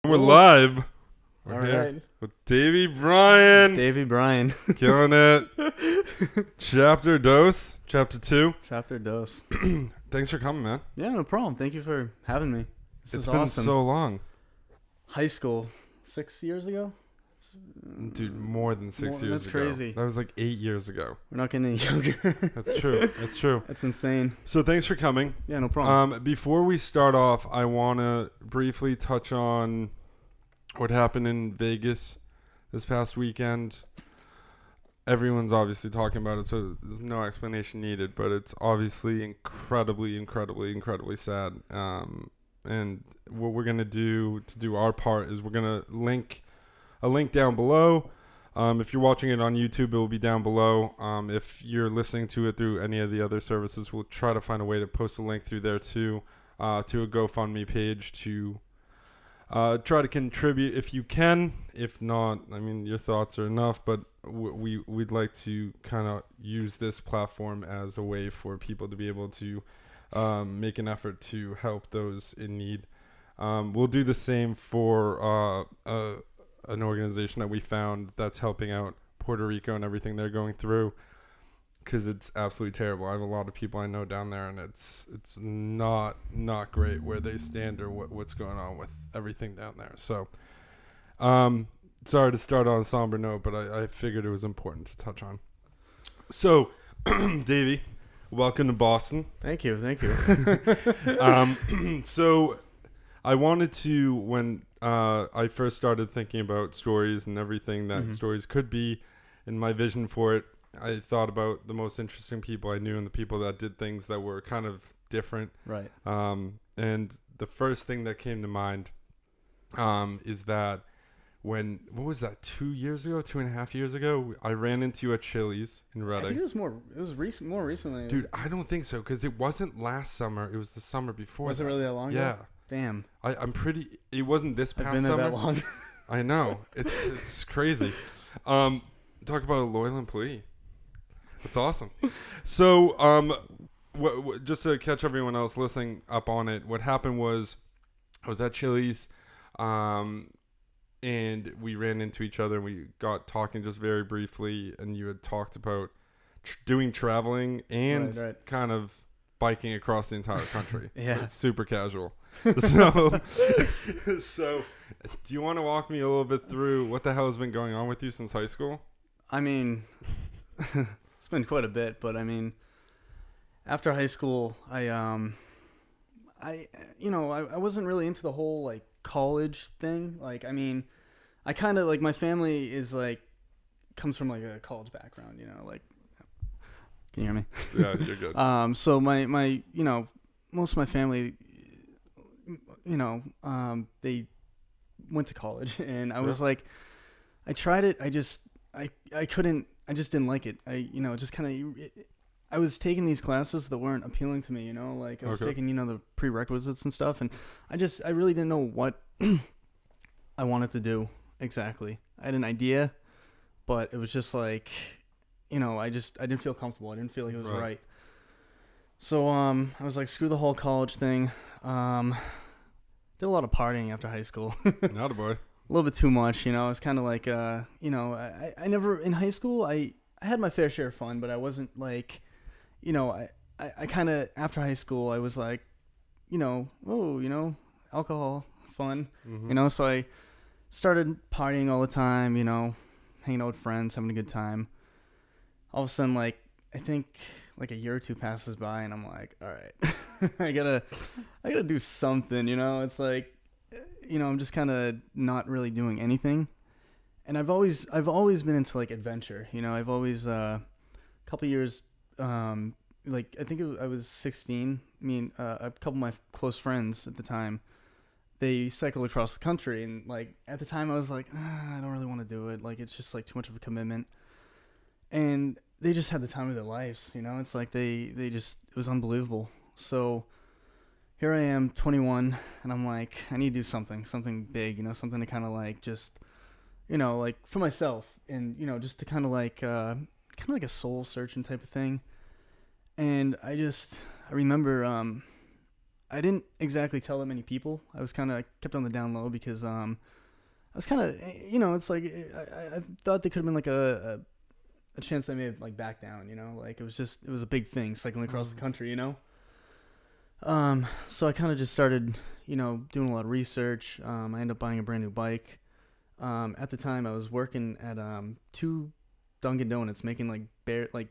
We're live. We're All here right. with Davey Bryan. Davey Bryan. Killing it. Chapter 2. Chapter dos. Thanks for coming, man. Yeah, no problem. Thank you for having me. This It's is been awesome. so long. High school, 6 years ago? Dude, more than 6 years That's ago. crazy. That was like 8 years ago. We're not getting any younger. That's true. That's true. That's insane. So thanks for coming. Yeah, no problem. Before we start off, I want to briefly touch on what happened in Vegas this past weekend. Everyone's obviously talking about it, so there's no explanation needed, but it's obviously incredibly sad. And what we're going to do our part is we're going to link a link down below. If you're watching it on YouTube, it will be down below. If you're listening to it through any of the other services, we'll try to find a way to post a link through there too, to a GoFundMe page to try to contribute if you can. If not, I mean, your thoughts are enough, but we'd like to kind of use this platform as a way for people to be able to make an effort to help those in need. We'll do the same for an organization that we found that's helping out Puerto Rico and everything they're going through, because it's absolutely terrible. I have a lot of people I know down there, and it's not great where they stand or what's going on with everything down there. So sorry to start on a somber note, but I figured it was important to touch on. So Davey, welcome to Boston. Thank you. So I wanted to, when I first started thinking about stories and everything that stories could be, and my vision for it, I thought about the most interesting people I knew and the people that did things that were kind of different. Right. And the first thing that came to mind is that what was that, 2.5 years ago, I ran into a Chili's in Reading. I think it was more recently. Dude, I don't think so, because it wasn't last summer. It was the summer before. Was it really that long ago? Yeah. Damn. I'm pretty. It wasn't this past I've been there summer. that long. I know. It's crazy. Talk about a loyal employee. That's awesome. So, just to catch everyone else listening up on it, what happened was I was at Chili's, and we ran into each other, and we got talking just very briefly, and you had talked about doing traveling and Right. kind of biking across the entire country. Yeah. It's super casual. So do you want to walk me a little bit through what the hell has been going on with you since high school? I mean, it's been quite a bit, but I mean, after high school, I wasn't really into the whole like college thing. Like, I mean, I kind of like, my family is like, comes from like a college background, like, can you hear me? Yeah, you're good. So my most of my family, they went to college, and I was like, I tried it. I couldn't. I just didn't like it. I was taking these classes that weren't appealing to me. Like I was taking the prerequisites and stuff, and I really didn't know what I wanted to do exactly. I had an idea, but it was just like, I didn't feel comfortable. I didn't feel like it was right. So I was like, screw the whole college thing. Did a lot of partying after high school. Not a boy. A little bit too much, I was kind of like, I never, in high school, I had my fair share of fun, but I wasn't like, I kind of, after high school, I was like, alcohol, fun, so I started partying all the time, hanging out with friends, having a good time. All of a sudden, like, I think like a year or two passes by, and I'm like, all right, I gotta do something, it's like, I'm just kind of not really doing anything. And I've always been into like adventure, I've always, a couple years, like I think I was 16. I mean, a couple of my close friends at the time, they cycled across the country, and like at the time I was like, I don't really want to do it. Like, it's just like too much of a commitment. And they just had the time of their lives, It's like they just, it was unbelievable. So here I am, 21, and I'm like, I need to do something big, something to kind of like just, like for myself, and just to kind of like a soul searching type of thing. And I remember I didn't exactly tell that many people. I was kind of kept on the down low because I was kind of, it's like I thought they could have been like a chance I may have like back down, like it was a big thing cycling across the country, So I kind of just started, doing a lot of research. I ended up buying a brand new bike. At the time I was working at two Dunkin' Donuts, making like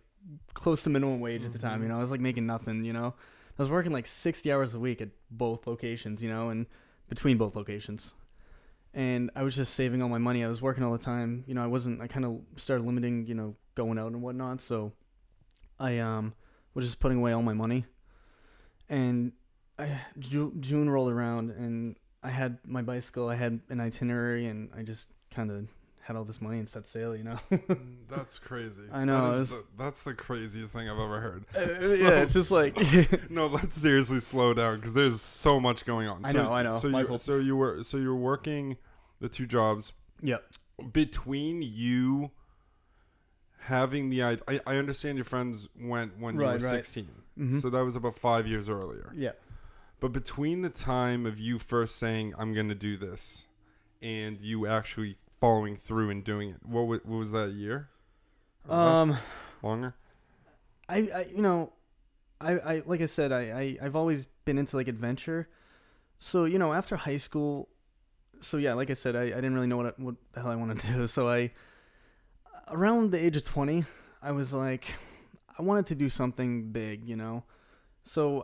close to minimum wage at the time. I was like making nothing. I was working like 60 hours a week at both locations, and between both locations. And I was just saving all my money. I was working all the time. I kind of started limiting, going out and whatnot. So I was just putting away all my money. And June rolled around and I had my bicycle, I had an itinerary, and I just kind of had all this money and set sail, That's crazy. I know. That's the craziest thing I've ever heard. Yeah, it's just like... No, let's seriously slow down because there's so much going on. I know. So you were working the two jobs. Yep. Between you having the idea, I understand your friends went when you were 16. Mm-hmm. So that was about 5 years earlier. Yeah. But between the time of you first saying, I'm going to do this, and you actually following through and doing it, what was that, a year? Longer? I like I said, I've always been into like adventure. So, after high school, so yeah, like I said, I didn't really know what the hell I wanted to do. So around the age of 20, I was like, I wanted to do something big, So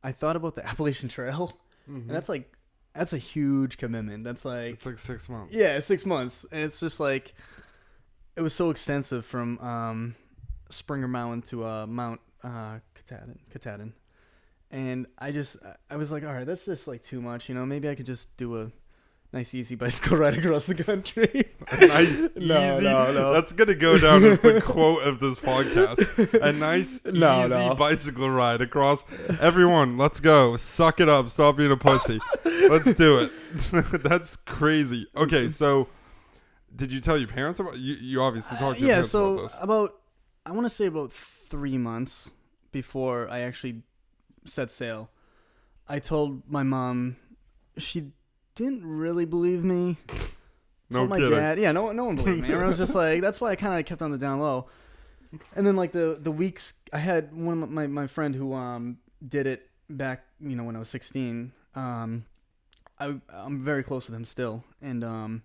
I thought about the Appalachian Trail, and that's a huge commitment. It's like 6 months. Yeah, 6 months, and it's just like it was so extensive from Springer Mountain to Mount Katahdin, and I was like, all right, that's just like too much, maybe I could just do a nice easy bicycle ride across the country. Nice easy. No. That's gonna go down as the quote of this podcast. A nice easy bicycle ride across. Everyone, let's go. Suck it up. Stop being a pussy. Let's do it. That's crazy. Okay, so did you tell your parents about you obviously talked to your parents about this. I want to say about 3 months before I actually set sail, I told my mom. She didn't really believe me. No my kidding. Dad, yeah, no one believed me. I was just like, that's why I kind of kept on the down low. And then like the weeks, I had one of my friend who did it back, when I was 16. I'm very close with him still, and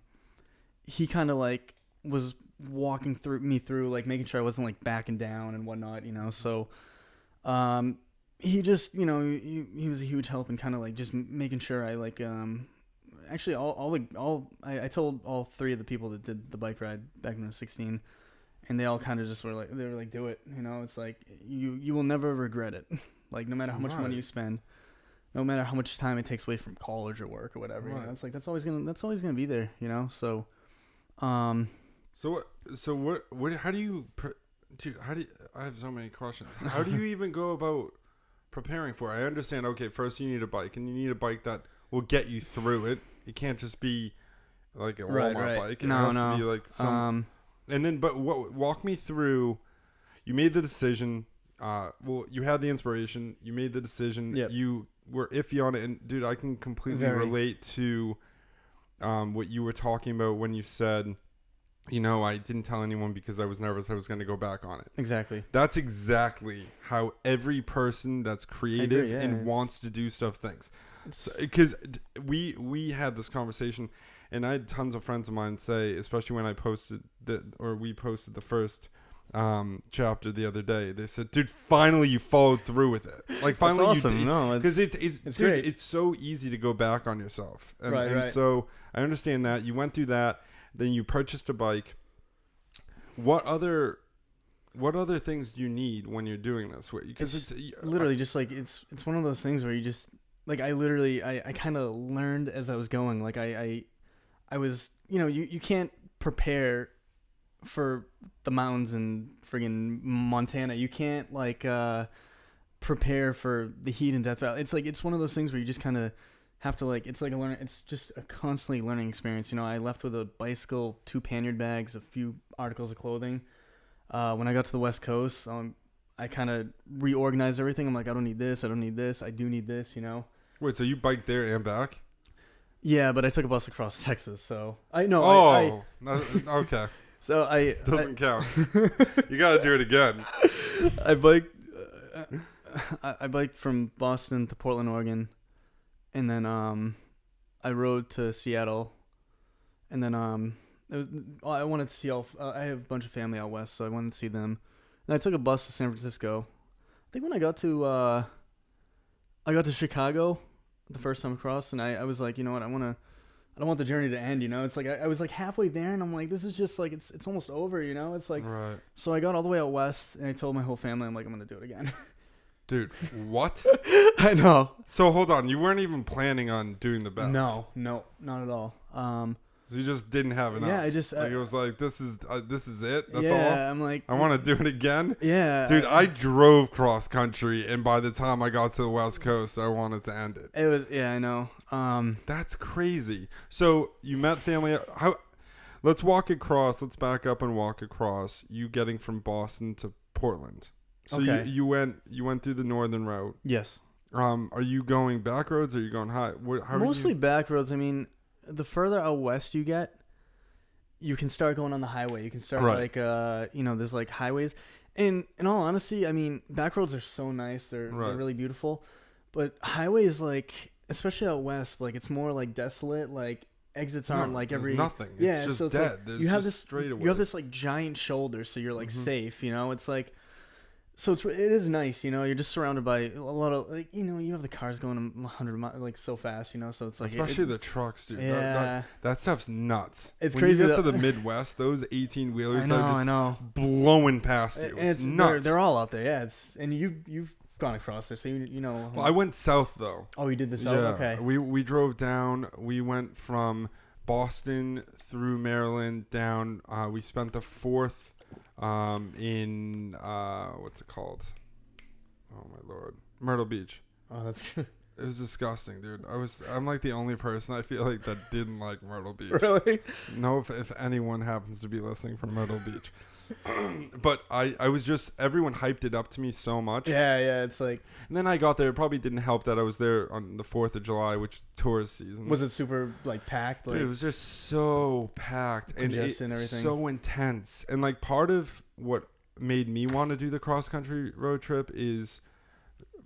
he kind of like was walking me through like making sure I wasn't like backing down and whatnot, So he just, he was a huge help in kind of like just making sure I like actually I told all three of the people that did the bike ride back when I was 16, and they all kind of just were like, do it, it's like you will never regret it. Like no matter how much money you spend, no matter how much time it takes away from college or work or whatever, it's like that's always gonna be there, so what how do you dude, I have so many questions. How do you even go about preparing for it? I understand, okay, first you need a bike, and you need a bike that will get you through it. It can't just be like a Walmart bike. It has to be like some. And then, but walk me through. You made the decision. You had the inspiration. You made the decision. Yep. You were iffy on it, and dude, I can completely relate to what you were talking about when you said, I didn't tell anyone because I was nervous I was going to go back on it. Exactly. That's exactly how every person that's creative and wants to do stuff thinks. Because we had this conversation, and I had tons of friends of mine say, especially when I posted we posted the first chapter the other day, they said, dude, finally you followed through with it. Like finally That's awesome. because it's dude, great. It's so easy to go back on yourself. And so I understand that. You went through that, then you purchased a bike. What other things do you need when you're doing this? Because it's literally just like it's one of those things where you just like I kind of learned as I was going. Like I was, you can't prepare for the mountains in friggin' Montana. You can't like prepare for the heat in Death Valley. It's like it's one of those things where you just kind of have to like it's like it's just a constantly learning experience. I left with a bicycle, 2 pannier bags, a few articles of clothing. When I got to the West Coast, I kind of reorganized everything. I'm like, I don't need this. I don't need this. I do need this. Wait, so you biked there and back? Yeah, but I took a bus across Texas, so I know. Oh, okay. So Doesn't count. You got to do it again. I biked. I biked from Boston to Portland, Oregon, and then I rode to Seattle, and then I wanted to see I have a bunch of family out west, so I wanted to see them. And I took a bus to San Francisco. I think when I got to Chicago the first time across, and I was like, you know what, I don't want the journey to end, It's like I was like halfway there, and I'm like, this is just like it's almost over, It's like, right. So I got all the way out west, and I told my whole family, I'm like, I'm gonna do it again. Dude, what? I know. So hold on, you weren't even planning on doing the back. No, not at all. So you just didn't have enough. Yeah, I just it was like this is it. That's yeah, all. I'm like, I want to do it again. Yeah, dude, I drove cross country, and by the time I got to the West Coast, I wanted to end it. It was I know. That's crazy. So you met family. Let's walk across. Let's back up and walk across. You getting from Boston to Portland. So okay. you went through the northern route. Yes. Are you going back roads or are you going high? Mostly back roads. I mean, the further out west you get, you can start going on the highway. You can start like there's like highways. And in all honesty, I mean, back roads are so nice. They're really beautiful. But highways, like especially out west, like it's more like desolate. Like exits aren't like every nothing. Yeah, it's just so it's dead. like, There's you have just this straightaways. You have this like giant shoulder, so you're like safe. It's like. So it is nice, You're just surrounded by a lot of like, you have the cars going 100 miles like so fast, So it's like especially the trucks, dude. Yeah, that stuff's nuts. It's when crazy. You get to the Midwest, those 18-wheelers, I know, blowing past you. And it's nuts. They're all out there, yeah. And you've gone across there, so you know. Well, I went south though. Oh, you did the south. Yeah. Okay. We drove down. We went from Boston through Maryland down. We spent the 4th. In what's it called? Oh my lord, Myrtle Beach. Oh, that's good. It was disgusting, dude. I'm like the only person I feel like that didn't like Myrtle Beach. Really? No, if anyone happens to be listening from Myrtle Beach. But I was just, everyone hyped it up to me so much. Yeah, it's like. And then I got there. It probably didn't help that I was there on the 4th of July, which tourist season. Was it super like packed? Like, dude, it was just so packed and everything. So intense. And like part of what made me want to do the cross country road trip is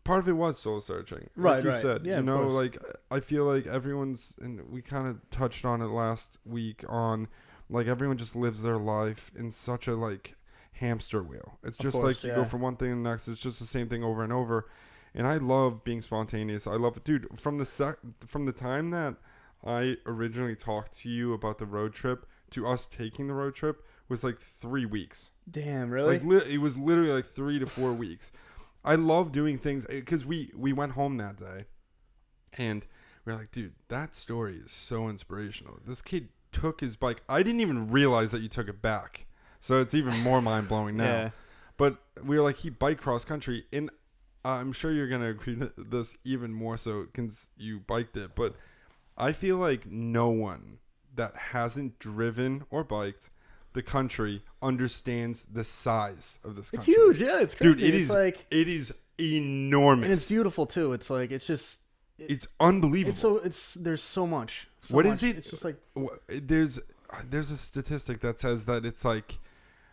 part of it was soul searching. Like you said, yeah, like I feel like everyone's, and we kind of touched on it last week on. Like everyone just lives their life in such a like hamster wheel. It's just like you go from one thing to the next. It's just the same thing over and over. And I love being spontaneous. I love it, dude. From the time that I originally talked to you about the road trip to us taking the road trip was like 3 weeks. Damn, really? Like it was literally like 3 to 4 weeks. I love doing things because we went home that day, and we were like, dude, that story is so inspirational. This kid took his bike. I didn't even realize that you took it back, so it's even more mind-blowing now. Yeah. But we were like, he biked cross country, and I'm sure you're gonna agree to this even more so because you biked it. But I feel like no one that hasn't driven or biked the country understands the size of this country. It's huge, yeah. It's crazy. Dude, it is enormous. And it's beautiful too. It's like it's unbelievable. There's so much. Is it? It's just like there's a statistic that says that it's like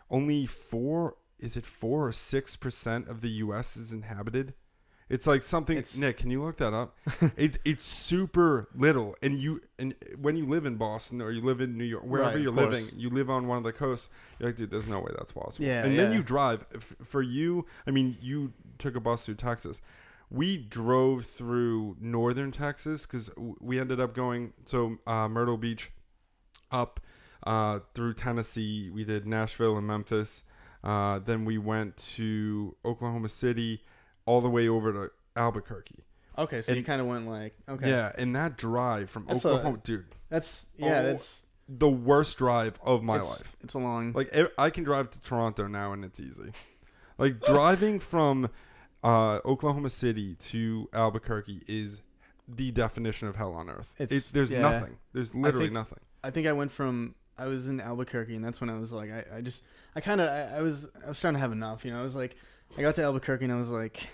only 4 or 6% of the U.S. is inhabited. It's like something. Nick, can you look that up? it's super little, and when you live in Boston or you live in New York, wherever you're living, you live on one of the coasts. You're like, dude, there's no way that's possible. Yeah, and then you drive. For you, I mean, you took a bus through Texas. We drove through northern Texas because we ended up going Myrtle Beach up through Tennessee. We did Nashville and Memphis. Then we went to Oklahoma City, all the way over to Albuquerque. Okay, so you kind of went like, okay. Yeah, and that drive from Oklahoma, dude. That's the worst drive of my life. It's a long. Like, I can drive to Toronto now, and it's easy. Like, driving from Oklahoma City to Albuquerque is the definition of hell on earth. There's nothing. There's literally nothing. I think I was in Albuquerque, and that's when I was like, I was starting to have enough. I was like, I got to Albuquerque and I was like,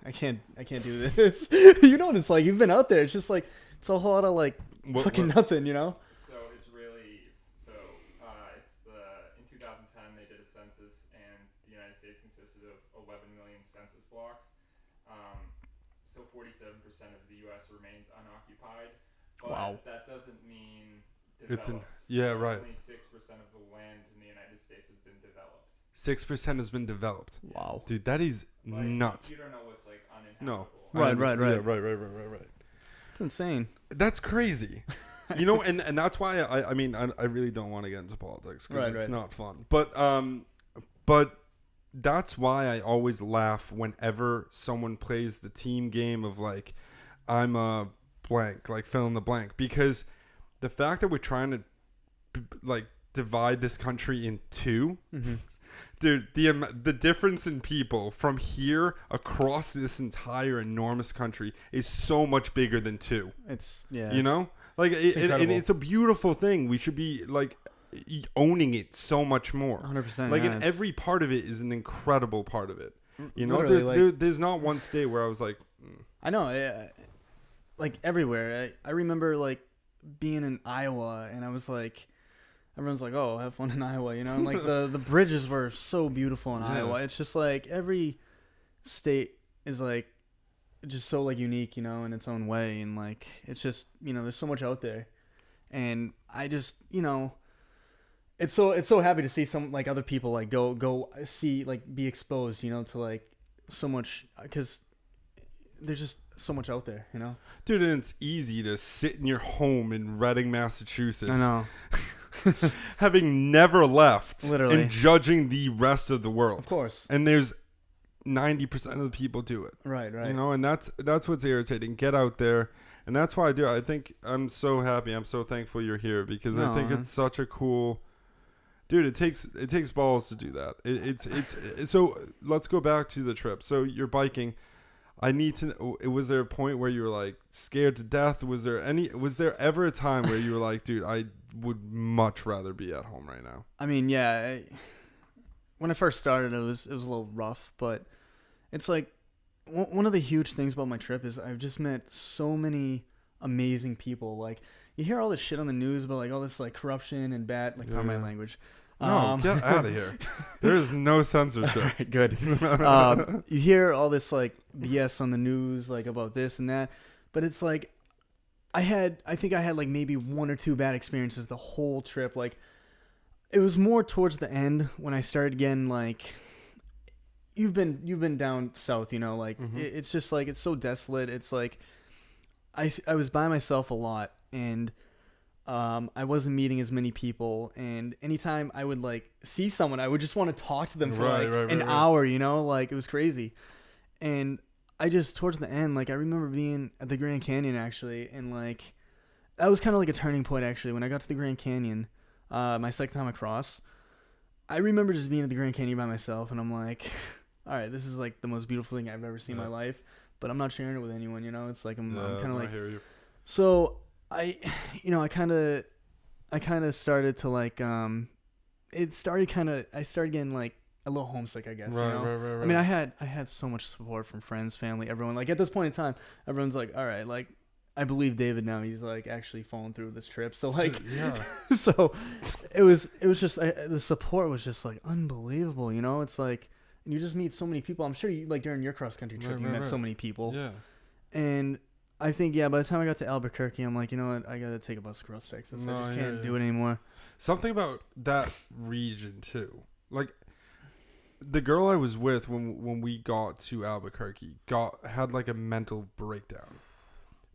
I can't do this. You know what it's like. You've been out there. It's just like it's a whole lot of like fucking nothing. You know. So it's really in 2010 they did a census and the United States consisted of 11 million census blocks. So 47% of the U.S. remains unoccupied. But Wow. that doesn't mean It's developed. right. Only 6% of the land in the United States has been developed. 6% has been developed. Wow. Dude, that is Like, nuts. You don't know what's like No. uninhabitable. Right. Right. It's insane. That's crazy. You know, and that's why I mean I really don't want to get into politics because it's not fun. But that's why I always laugh whenever someone plays the team game of like I'm a blank, like fill in the blank, because the fact that we're trying to like divide this country in two. Mm-hmm. Dude, the difference in people from here across this entire enormous country is so much bigger than two. It's you know, like it's a beautiful thing. We should be like owning it so much more. 100%. Like, and every part of it is an incredible part of it. You know, there's not one state where I was like, I know, like everywhere. I remember like being in Iowa, and I was like. Everyone's like, "Oh, have fun in Iowa," you know. And like the bridges were so beautiful in Iowa. It's just like every state is like just so like unique, you know, in its own way. And like it's just there's so much out there, and I just it's so happy to see some like other people like go see like be exposed, to like so much because there's just so much out there, Dude, and it's easy to sit in your home in Reading, Massachusetts. I know. Having never left, literally, and judging the rest of the world, of course. And there's 90% of the people do it, right. And that's what's irritating. Get out there, and that's why I do. I think I'm so happy. I'm so thankful you're here because I think it's such a cool, dude. It takes balls to do that. It's so. Let's go back to the trip. So you're biking. I need to know, was there a point where you were like scared to death? Was there ever a time where you were like, dude, I would much rather be at home right now? I mean, yeah, when I first started, it was a little rough, but it's like one of the huge things about my trip is I've just met so many amazing people. Like you hear all this shit on the news about like all this like corruption and bad, like pardon my language. No, get out of here. There is no censorship. Right, good. You hear all this like BS on the news, like about this and that, but it's like I think I had like maybe one or two bad experiences the whole trip. Like it was more towards the end when I started getting like you've been down south, like it's just like it's so desolate. It's like I was by myself a lot and. I wasn't meeting as many people, and anytime I would like see someone, I would just want to talk to them for an hour, like it was crazy. And I just towards the end, like I remember being at the Grand Canyon actually, and like that was kind of like a turning point actually. When I got to the Grand Canyon, my second time across, I remember just being at the Grand Canyon by myself, and I'm like, all right, this is like the most beautiful thing I've ever seen in my life, but I'm not sharing it with anyone, It's like I'm kind of like, so. I kind of started to like, I started getting like a little homesick, I guess. Right. I mean, I had so much support from friends, family, everyone. Like at this point in time, everyone's like, all right, like I believe David now. He's like actually falling through this trip. So like, so it was just the support was just like unbelievable. It's like, and you just meet so many people. I'm sure you like during your cross country trip, you met so many people. Yeah. And I think, by the time I got to Albuquerque, I'm like, you know what? I got to take a bus across Texas. I just can't do it anymore. Something about that region, too. Like, the girl I was with when we got to Albuquerque had like a mental breakdown.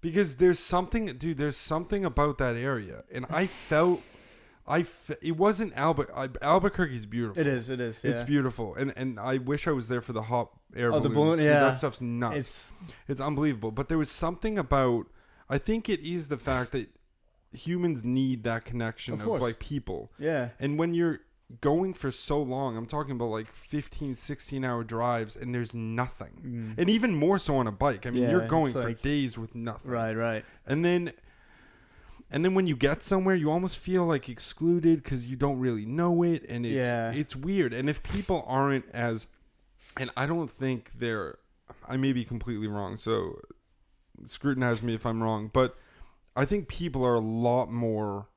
Because there's something about that area. And I felt... it wasn't Albuquerque's beautiful. It is. Yeah. It's beautiful, and I wish I was there for the hot air balloon. The balloon, yeah. Dude, that stuff's nuts. It's unbelievable. But there was something about. I think it is the fact that humans need that connection of like people. Yeah. And when you're going for so long, I'm talking about like 15, 16-hour drives, and there's nothing, and even more so on a bike. I mean, you're going for days with nothing. Right. And then when you get somewhere, you almost feel like excluded because you don't really know it, and it's weird. And if people aren't as And I don't think they're. I may be completely wrong, so scrutinize me if I'm wrong. But I think people are a lot more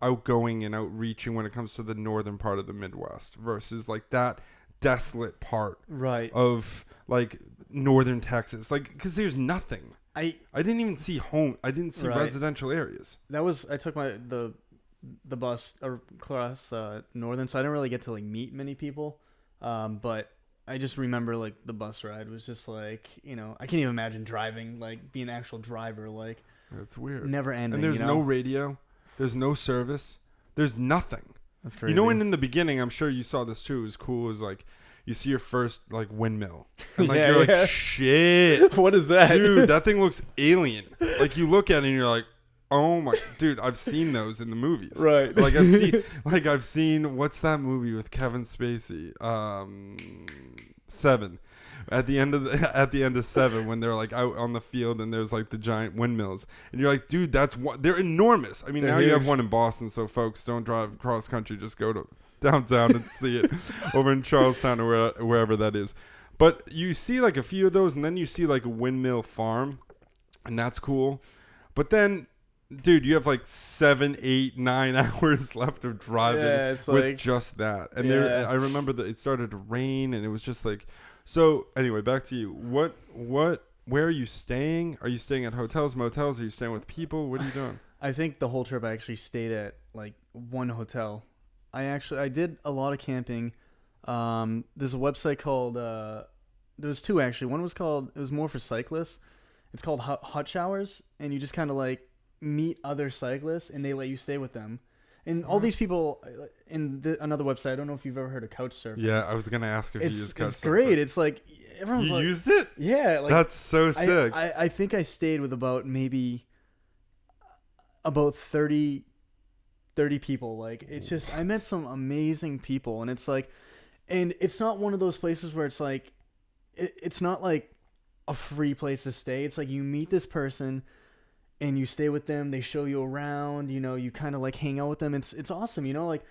outgoing and outreaching when it comes to the northern part of the Midwest versus like that desolate part Right. of like northern Texas. Like, because there's nothing. I didn't even see home. I didn't see Right. residential areas. I took the bus across northern, so I didn't really get to like meet many people. But I just remember like the bus ride was just like, you know, I can't even imagine driving, like being an actual driver, like It's weird. never ending. And there's you know? no radio. There's no service. There's nothing. That's crazy. You know, and in the beginning, I'm sure you saw this too. It was cool. It was like you see your first like windmill, and like Yeah, you're yeah. like, shit, What is that? dude, that thing looks alien. Like you look at it and you're like, oh my, dude, I've seen those in the movies. Right. Like I've seen what's that movie with Kevin Spacey? Seven. At the end of Seven, when they're like out on the field and there's like the giant windmills, and you're like, dude, that's what they're enormous. I mean, They're now you have huge. one in Boston, so folks, don't drive cross country, just go to downtown and see it over in Charlestown or wherever that is. But you see like a few of those, and then you see like a windmill farm, and that's cool. But then, dude, you have like 7, 8, 9 hours left of driving it's with like, just that. And Yeah. I remember that it started to rain, and it was just like. So anyway, back to you. Where are you staying? Are you staying at hotels, motels? Are you staying with people? What are you doing? I think the whole trip I actually stayed at like one hotel. I did a lot of camping. There's a website called there's two actually. One was called, it was more for cyclists. It's called Hot Showers, and you just kind of like meet other cyclists and they let you stay with them. And all these people another website. I don't know if you've ever heard of Couchsurfing. Yeah, I was gonna ask if you used Couchsurfing. It's great. It's like everyone's You like, used it? yeah, like That's so sick. I think I stayed with about 30 people. Like, it's just, I met some amazing people, and it's like, and it's not one of those places where it's like, it's not like a free place to stay. It's like you meet this person and you stay with them, they show you around, you know, you kind of like hang out with them. It's awesome, you know, like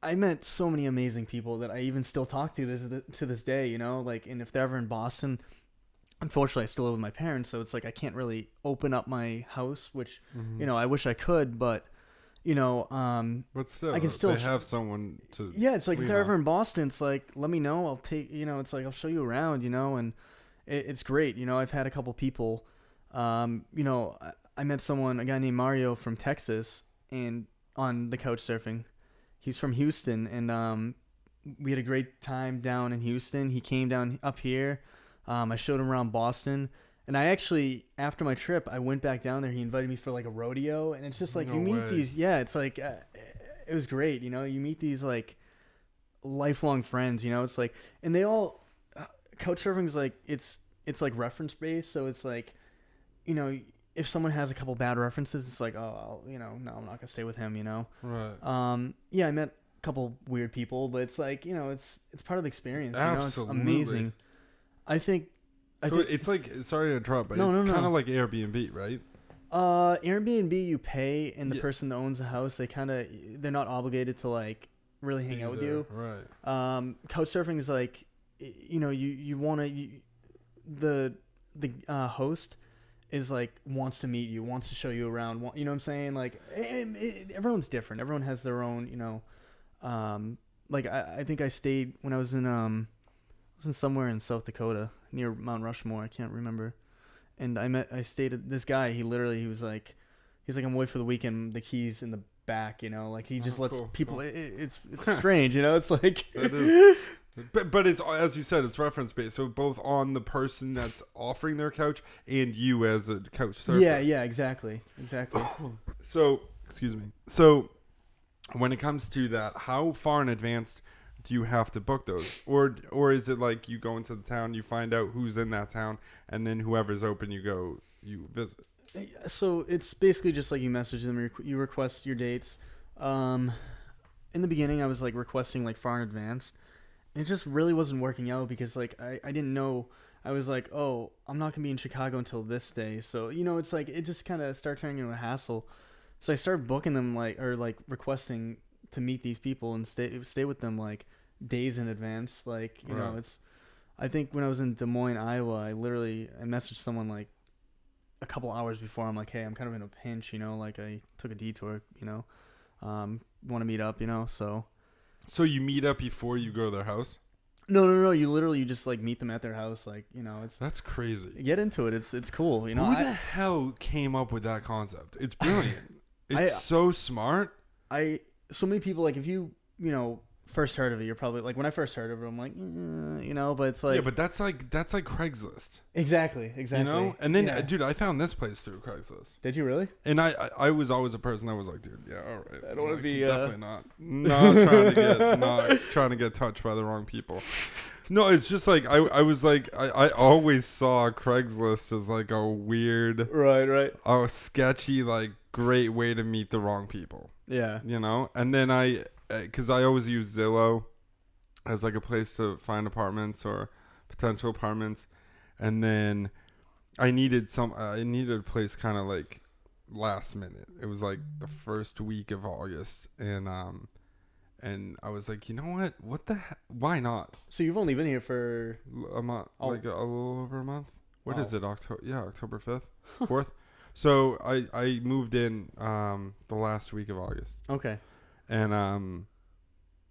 I met so many amazing people that I even still talk to this day, you know, like, and if they're ever in Boston, unfortunately I still live with my parents, so it's like I can't really open up my house, which, you know, I wish I could, but you know, but still, I can still they have someone to. yeah, it's like if lean they're ever on. in Boston, it's like, let me know, I'll take, you know, it's like I'll show you around, you know, and it's great, you know. I've had a couple people, you know, I met a guy named Mario from Texas, and on the couch surfing, he's from Houston, and we had a great time down in Houston. He came down up here. I showed him around Boston, and I actually, after my trip, I went back down there. He invited me for like a rodeo, and it's just like, No you meet way. these, yeah, it's like, it was great, you know. You meet these like lifelong friends, you know. It's like, and they all, couch surfing's like, it's like reference based, so it's like, you know, if someone has a couple bad references, it's like, oh, you know, no, I'm not gonna stay with him, you know. Right. Yeah, I met a couple weird people, but it's like, you know, it's part of the experience. You know, it's Absolutely. amazing. I think It's like, sorry to interrupt, but No, it's no, kind no. of like Airbnb, right? Airbnb, you pay, and the Yeah. person that owns the house, they're not obligated to like really hang out with you. Right. Couch surfing is like, you know, you want to, the host is like, wants to meet you, wants to show you around, you know what I'm saying? Like, everyone's different. Everyone has their own, you know, like I think I stayed when I was in somewhere in South Dakota near Mount Rushmore. I can't remember. And I stayed at this guy. He was like, I'm away for the weekend. The keys in the back, you know, like he just lets cool, people. cool. It's strange, you know. It's like, That is. But it's, as you said, it's reference based. So both on the person that's offering their couch and you as a couch surfer. yeah, exactly. So, excuse me. So, when it comes to that, how far in advance do you have to book those, or is it like you go into the town, you find out who's in that town, and then whoever's open, you visit? So it's basically just like you message them, you request your dates. In the beginning, I was like requesting like far in advance. And it just really wasn't working out because like I didn't know. I was like, oh, I'm not gonna be in Chicago until this day. So, you know, it's like it just kind of started turning into a hassle. So I started booking them like requesting to meet these people and stay with them like days in advance. Like, you know, Right. I think when I was in Des Moines, Iowa, I messaged someone like a couple hours before. I'm like, hey, I'm kind of in a pinch, you know, like I took a detour, you know, want to meet up, you know, so. So you meet up before you go to their house? No. You just like meet them at their house. Like, you know, That's crazy. get into it. It's cool. You know, Who the hell came up with that concept? It's brilliant. It's I- so smart. so many people, like, if you know, first heard of it, you're probably like, when I first heard of it, I'm like, you know, but it's like, Yeah, but that's like Craigslist. exactly. You know? And then, Yeah. dude, I found this place through Craigslist. Did you really? And I was always a person that was like, dude, yeah, all right. I don't wanna Like, be, definitely not trying to get touched by the wrong people. No, it's just like I was like I always saw Craigslist as like a weird, Right. a sketchy, like great way to meet the wrong people. Yeah. You know? And then because I always use Zillow as like a place to find apartments or potential apartments, and then I needed a place kind of like last minute. It was like the first week of August, and I was like, you know what? What the heck? Why not? So you've only been here for A month, Oh. like a little over a month. What is Oh. it? October 5th, 4th. So I moved in the last week of August, okay. and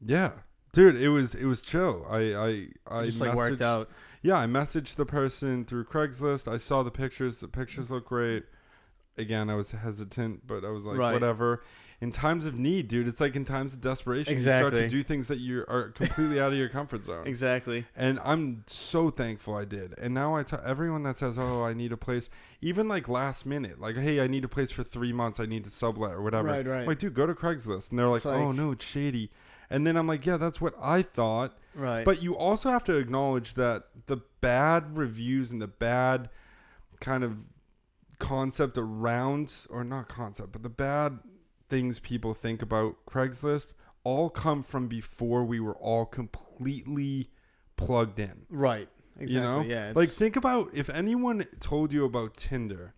yeah, dude, it was chill. I Just like worked messaged- out. Yeah, I messaged the person through Craigslist. I saw the pictures. The pictures look great. Again, I was hesitant, but I was like, Right. whatever. In times of need, dude, it's like in times of desperation, you start Exactly. to do things that you are completely out of your comfort zone. Exactly. And I'm so thankful I did. And now I tell everyone that says, oh, I need a place, even like last minute, like, hey, I need a place for 3 months. I need to sublet or whatever. Right. I'm like, dude, go to Craigslist. And they're like, It's like- oh, no, it's shady. And then I'm like, yeah, that's what I thought. Right. But you also have to acknowledge that the bad reviews and the bad kind of concept around, or not concept, but the bad things people think about Craigslist all come from before we were all completely plugged in. right. Exactly. You know? Yeah. Like, think about if anyone told you about Tinder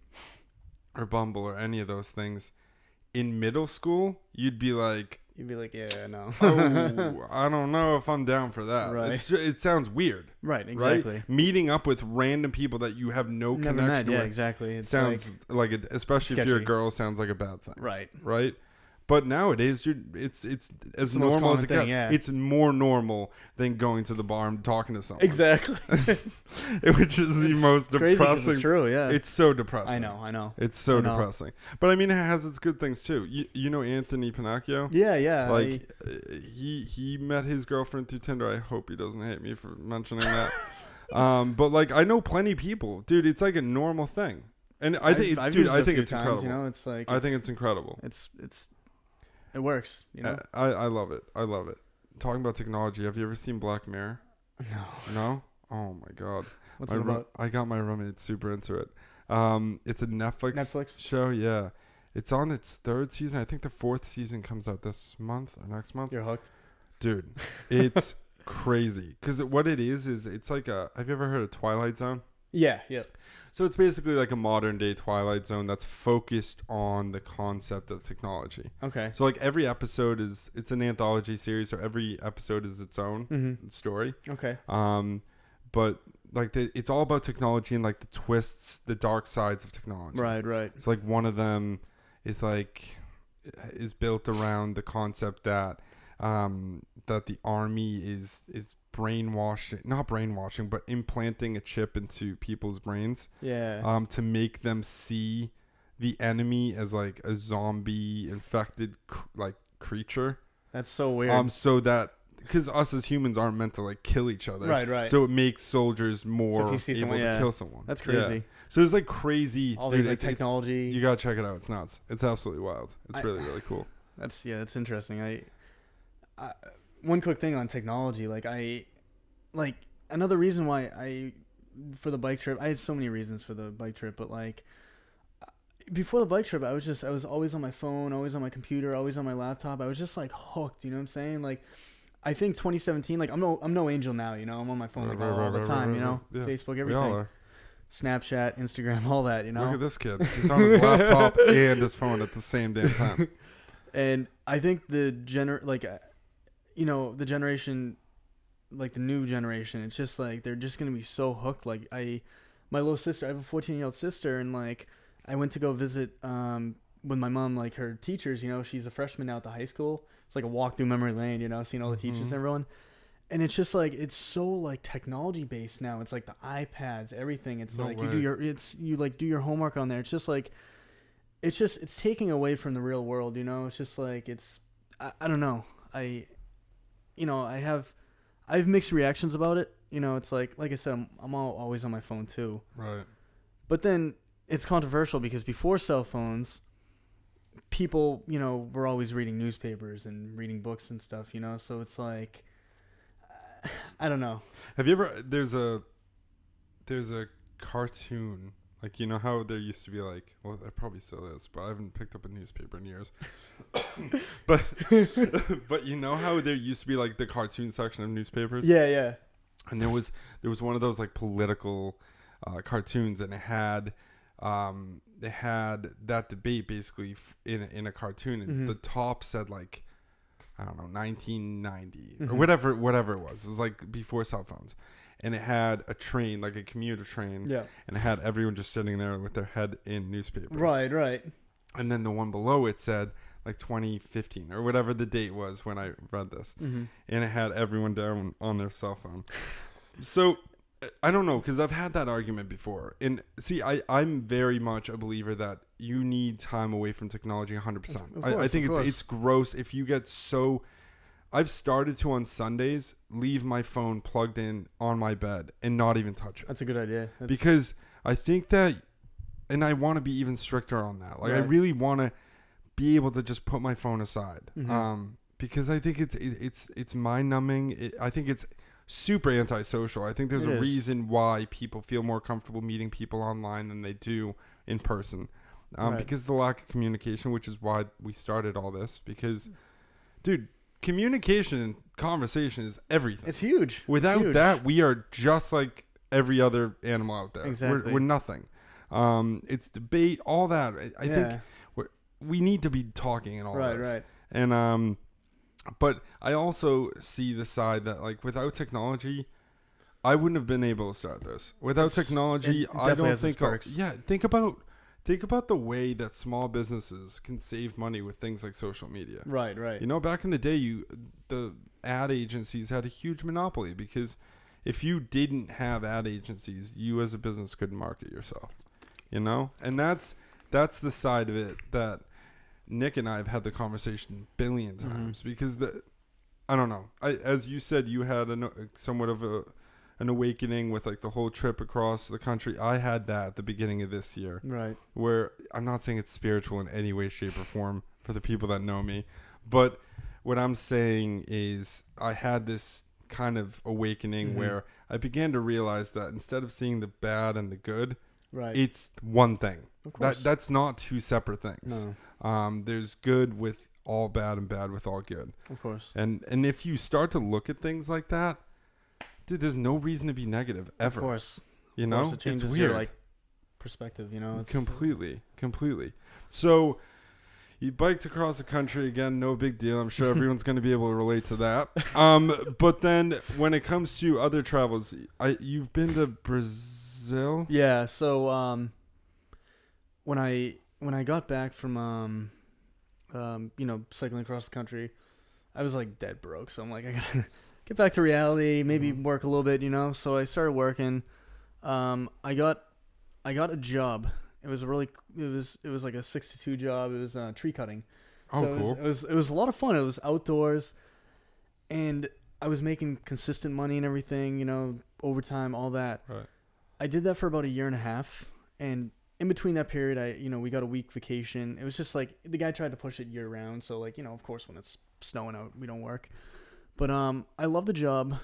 or Bumble or any of those things in middle school, you'd be like, you'd be like, yeah, no. oh, I don't know if I'm down for that. Right. It sounds weird. right. Exactly. Right? Meeting up with random people that you have no Never connection met. Yeah. with Exactly. It's sounds like, like especially if you're a sketchy. girl, sounds like a bad thing. right. Right? But nowadays, dude, it's as the most normal as common it thing, gets. yeah. It's more normal than going to the bar and talking to someone. Exactly. Which is the It's most crazy 'cause depressing. It's true. Yeah. It's so depressing. I know. It's so I know. depressing. But I mean, it has its good things too. You know Anthony Pinocchio? Yeah. Like he met his girlfriend through Tinder. I hope he doesn't hate me for mentioning that. But like I know plenty of people, dude. It's like a normal thing, and I think, I've dude, used I it a think few it's times, incredible. You know, it's like I think it's incredible. it works. You know. I love it. I love it. Talking about technology, have you ever seen Black Mirror? No. No? Oh my god. What's My it ro- about? I got my roommate super into it. It's a Netflix show. Yeah, it's on its 3rd season. I think the 4th season comes out this month or next month. You're hooked. Dude, it's crazy because what it is it's like a. Have you ever heard of Twilight Zone? Yeah. So it's basically like a modern day Twilight Zone that's focused on the concept of technology. Okay. So like every episode it's an anthology series, so every episode is its own Mm-hmm. story. Okay. But like it's all about technology and like the twists, the dark sides of technology. Right. It's like one of them is built around the concept that that the army is not brainwashing, but implanting a chip into people's brains Yeah. to make them see the enemy as like a zombie infected creature. That's so weird. So that because us as humans aren't meant to like kill each other. Right. So it makes soldiers more if you see able someone, to yeah. kill someone. That's Yeah. crazy. So it's like crazy. All dude, these like it's- technology. you gotta check it out. It's nuts. It's absolutely wild. It's really cool. That's interesting. I one quick thing on technology, another reason why for the bike trip, I had so many reasons for the bike trip, but like before the bike trip, I was always on my phone, always on my computer, always on my laptop. I was just like hooked, you know what I'm saying? Like I think 2017, like I'm no angel now, you know. I'm on my phone like all the time, you know. Yeah. Facebook, We all everything. are. Snapchat, Instagram, all that, you know. Look at this kid. He's on his laptop and his phone at the same damn time. And I think the generation like the new generation, it's just like they're just gonna be so hooked. Like my little sister, I have a 14-year-old sister, and like I went to go visit with my mom, like her teachers. You know, she's a freshman now at the high school. It's like a walk through memory lane. You know, seeing all the teachers and everyone. And it's just like it's so like technology based now. It's like the iPads, everything. It's No like way. you like do your homework on there. It's just like it's taking away from the real world. You know, it's just like I don't know. I have mixed reactions about it. You know, it's like I said, I'm always on my phone too. Right. But then it's controversial because before cell phones, people, you know, were always reading newspapers and reading books and stuff, you know? So it's like, I don't know. Have you ever? There's a cartoon. Like, you know how there used to be like, well, there probably still is, but I haven't picked up a newspaper in years. but but you know how there used to be like the cartoon section of newspapers? Yeah, yeah. And there was one of those like political cartoons, and it had that debate basically in a cartoon, and the top said like, I don't know, 1990 or whatever it was. It was like before cell phones. And it had a train, like a commuter train. Yeah. And it had everyone just sitting there with their head in newspapers. Right, right. And then the one below it said like 2015 or whatever the date was when I read this. And it had everyone down on their cell phone. So I don't know, because I've had that argument before. And see, I'm very much a believer that you need time away from technology 100%. I think it's gross if you get so... I've started to, on Sundays, leave my phone plugged in on my bed and not even touch it. That's a good idea. Because I think that, and I want to be even stricter on that. Like, Right. I really want to be able to just put my phone aside. Because I think it's mind-numbing. I think it's super antisocial. I think there's a reason why people feel more comfortable meeting people online than they do in person. Right. Because of the lack of communication, which is why we started all this. Because, dude... communication and conversation is everything. It's huge. Without that, we are just like every other animal out there. Exactly. We're nothing. It's debate, all that. I think we need to be talking and all that. Right. And but I also see the side that like without technology, I wouldn't have been able to start this. Without technology, I don't think. Think about the way that small businesses can save money with things like social media. Right. You know, back in the day, the ad agencies had a huge monopoly because if you didn't have ad agencies, you as a business couldn't market yourself. You know, and that's the side of it that Nick and I have had the conversation a billion times because I don't know. As you said, you had somewhat of an awakening with like the whole trip across the country. I had that at the beginning of this year. Right. Where I'm not saying it's spiritual in any way, shape, or form for the people that know me. But what I'm saying is I had this kind of awakening where I began to realize that instead of seeing the bad and the good, it's one thing. Of course. That's not two separate things. No. There's good with all bad and bad with all good. Of course. And if you start to look at things like that, dude, there's no reason to be negative ever. Of course. You know, it changes it's weird. your like perspective. You know, it's completely. So you biked across the country again, no big deal. I'm sure everyone's going to be able to relate to that. But then when it comes to other travels, you've been to Brazil. Yeah. So when I got back from cycling across the country, I was like dead broke. So I'm like, I gotta get back to reality, maybe work a little bit, you know. So I started working. I got a job. It was like a 6 to 2 job. It was tree cutting. Oh, so cool. It was a lot of fun. It was outdoors, and I was making consistent money and everything, you know, overtime, all that. Right. I did that for about a year and a half, and in between that period, we got a week vacation. It was just like the guy tried to push it year round, so like, you know, of course when it's snowing out, we don't work. But I loved the job,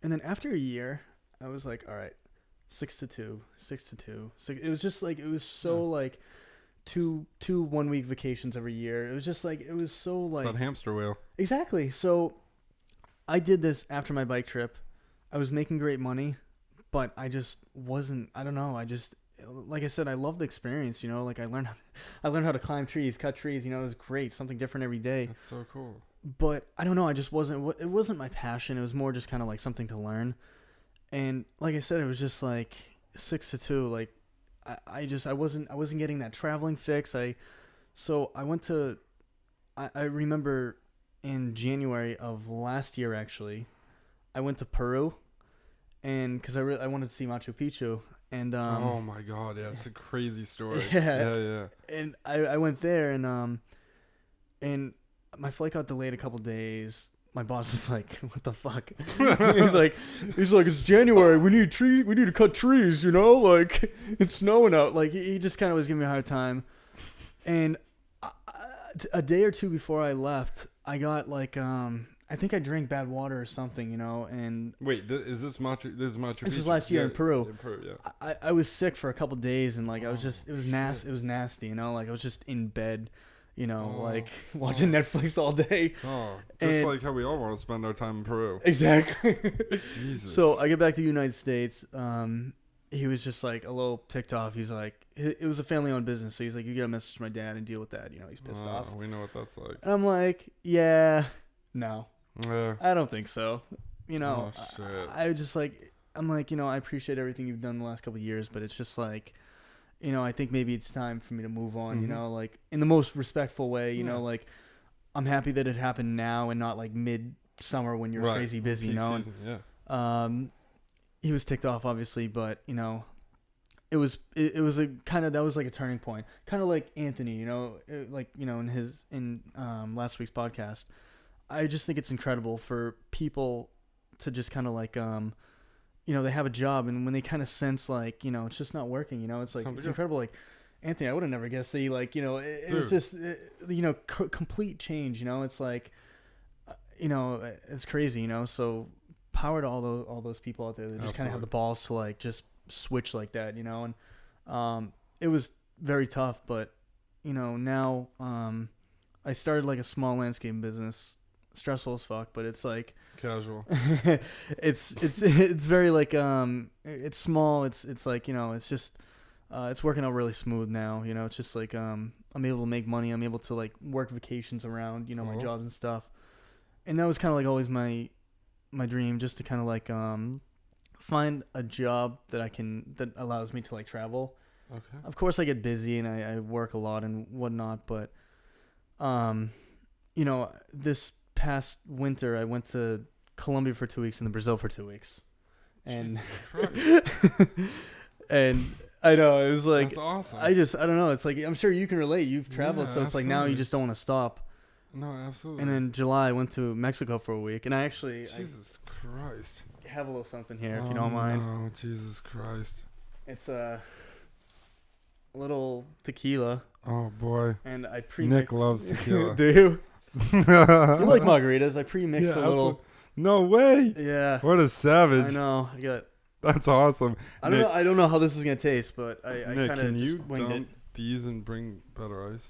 and then after a year, I was like, all right, 6 to 2. It was just like, it was so like two 1 week vacations every year. It was just like, it was so like it's that hamster wheel. Exactly. So I did this after my bike trip. I was making great money, but I just wasn't. I don't know. I just, like I said, I love the experience. You know, like I learned how to climb trees, cut trees. You know, it was great. Something different every day. That's so cool. but I don't know. I just wasn't. It wasn't my passion. It was more just kind of like something to learn. And like I said, it was just like 6-2. Like I wasn't getting that traveling fix. So I went to. I remember in January of last year actually, I went to Peru, and because I wanted to see Machu Picchu. And oh my god, yeah, it's a crazy story. Yeah. And I went there, and my flight got delayed a couple days. My boss was like, "What the fuck?" he's like, "It's January. We need trees. We need to cut trees. You know, like it's snowing out." Like he just kind of was giving me a hard time. And a day or two before I left, I got like I think I drank bad water or something, you know. And wait, is this Machu? This is Machu Picchu. This was last year in Peru. In Peru, yeah. I was sick for a couple days, and like I was just it was nasty, you know. Like I was just in bed, you know, like watching Netflix all day. Oh, just like how we all want to spend our time in Peru. Exactly. Jesus. So I get back to the United States. He was just like a little ticked off. He's like, it was a family-owned business, so he's like, "You gotta message my dad and deal with that." You know, he's pissed off. We know what that's like. And I'm like, yeah, no. Yeah. I don't think so. You know, Oh, shit. I just like, I'm like, you know, I appreciate everything you've done the last couple of years, but it's just like, you know, I think maybe it's time for me to move on, you know, like in the most respectful way, you know, like I'm happy that it happened now and not like mid-summer when you're crazy busy, you know. Season, and, he was ticked off obviously, but you know, it was a kind of, that was like a turning point, kind of like Anthony, you know, like, you know, in last week's podcast. I just think it's incredible for people to just kind of like, you know, they have a job, and when they kind of sense like, you know, it's just not working, you know, it's like, it's incredible. Like Anthony, I would have never guessed that he, like, you know, it was just, you know, complete change, you know, it's like, you know, it's crazy, you know, so power to all those people out there that just kind of have the balls to like just switch like that, you know, and it was very tough, but you know, now I started like a small landscape business. Stressful as fuck, but it's like casual. it's very like it's small, it's like, you know, it's just it's working out really smooth now, you know. It's just like I'm able to make money, I'm able to like work vacations around, you know, my jobs and stuff. And that was kind of like always my dream, just to kind of like find a job that allows me to like travel. Okay. Of course I get busy and I work a lot and whatnot, but you know, this past winter I went to Colombia for 2 weeks and then Brazil for 2 weeks, and and I know it was like, that's awesome. I don't know, it's like, I'm sure you can relate, you've traveled, so it's like now you just don't want to stop. No, absolutely. And then July I went to Mexico for a week, and I actually Jesus Christ, have a little something here if you don't mind. Oh Jesus Christ, it's a little tequila. Oh boy. And I Nick loves tequila. Do you? You like margaritas? I pre-mixed a little. No way. Yeah. What a savage. I know. That's awesome. I don't know. I don't know how this is gonna taste, but I Nick, kind of can you dump it. These and bring better ice?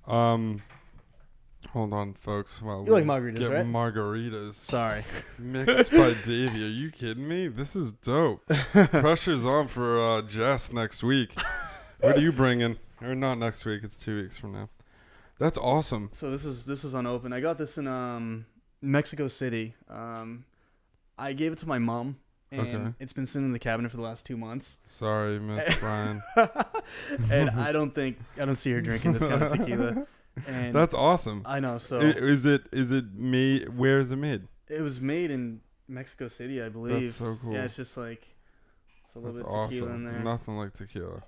Hold on, folks. While you like margaritas, right? Margaritas. Sorry. Mixed by Davey. Are you kidding me? This is dope. Pressure's on for Jess next week. What are you bringing? Or not next week. It's 2 weeks from now. That's awesome. So this is unopened. I got this in Mexico City. I gave it to my mom, and it's been sitting in the cabinet for the last 2 months. Sorry, Miss Brian. And I don't see her drinking this kind of tequila. And that's awesome. I know. So is it made? Where is it made? It was made in Mexico City, I believe. That's so cool. Yeah, it's just like a little bit of tequila in there. Nothing like tequila.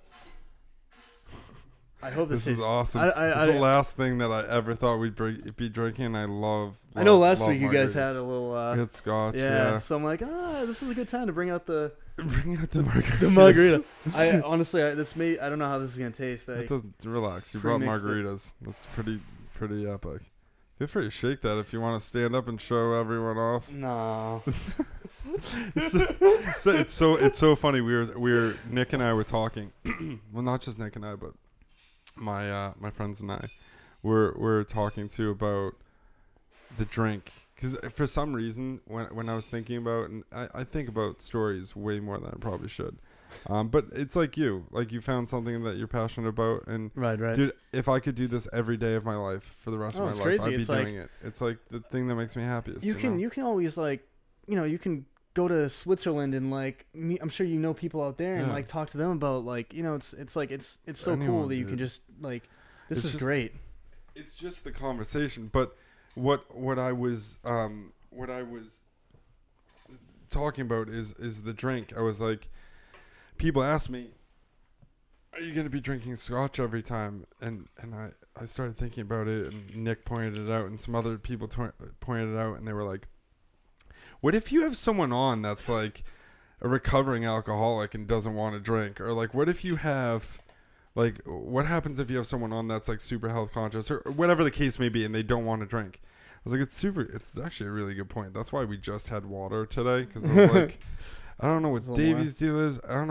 I hope this is awesome. This is the last thing that I ever thought we'd be drinking. I know last week you guys had a little good scotch. Yeah, so I'm like, this is a good time to bring out the margarita. The margarita. I honestly, I don't know how this is gonna taste. It doesn't. Relax. You brought margaritas. That's pretty epic. Feel free to shake that if you want to stand up and show everyone off. No. So it's so funny. We were Nick and I were talking. Well, not just Nick and I, but my friends and I were talking too about the drink, because for some reason when I was thinking about, and I think about stories way more than I probably should, But it's like you found something that you're passionate about, and Right. dude, if I could do this every day of my life for the rest of my it's life, crazy. I'd be It's like- doing it. It's like the thing that makes me happiest. You can always like, you can go to Switzerland and like I'm sure people out there and Yeah. like talk to them about like it's like it's so Anyone, cool that you dude. can just like this It's is just- great. It's just the conversation. But what I was talking about is the drink. I was like, people ask me, are you going to be drinking scotch every time? And I started thinking about it, and Nick pointed it out, and some other people pointed it out, and they were like, what if you have someone on that's like a recovering alcoholic and doesn't want to drink? Or like, what if you have, like, what happens if you have someone on that's like super health conscious or whatever the case may be, and they don't want to drink? I was like, it's actually a really good point. That's why we just had water today, because I was like, I don't know what Davey's deal is. I don't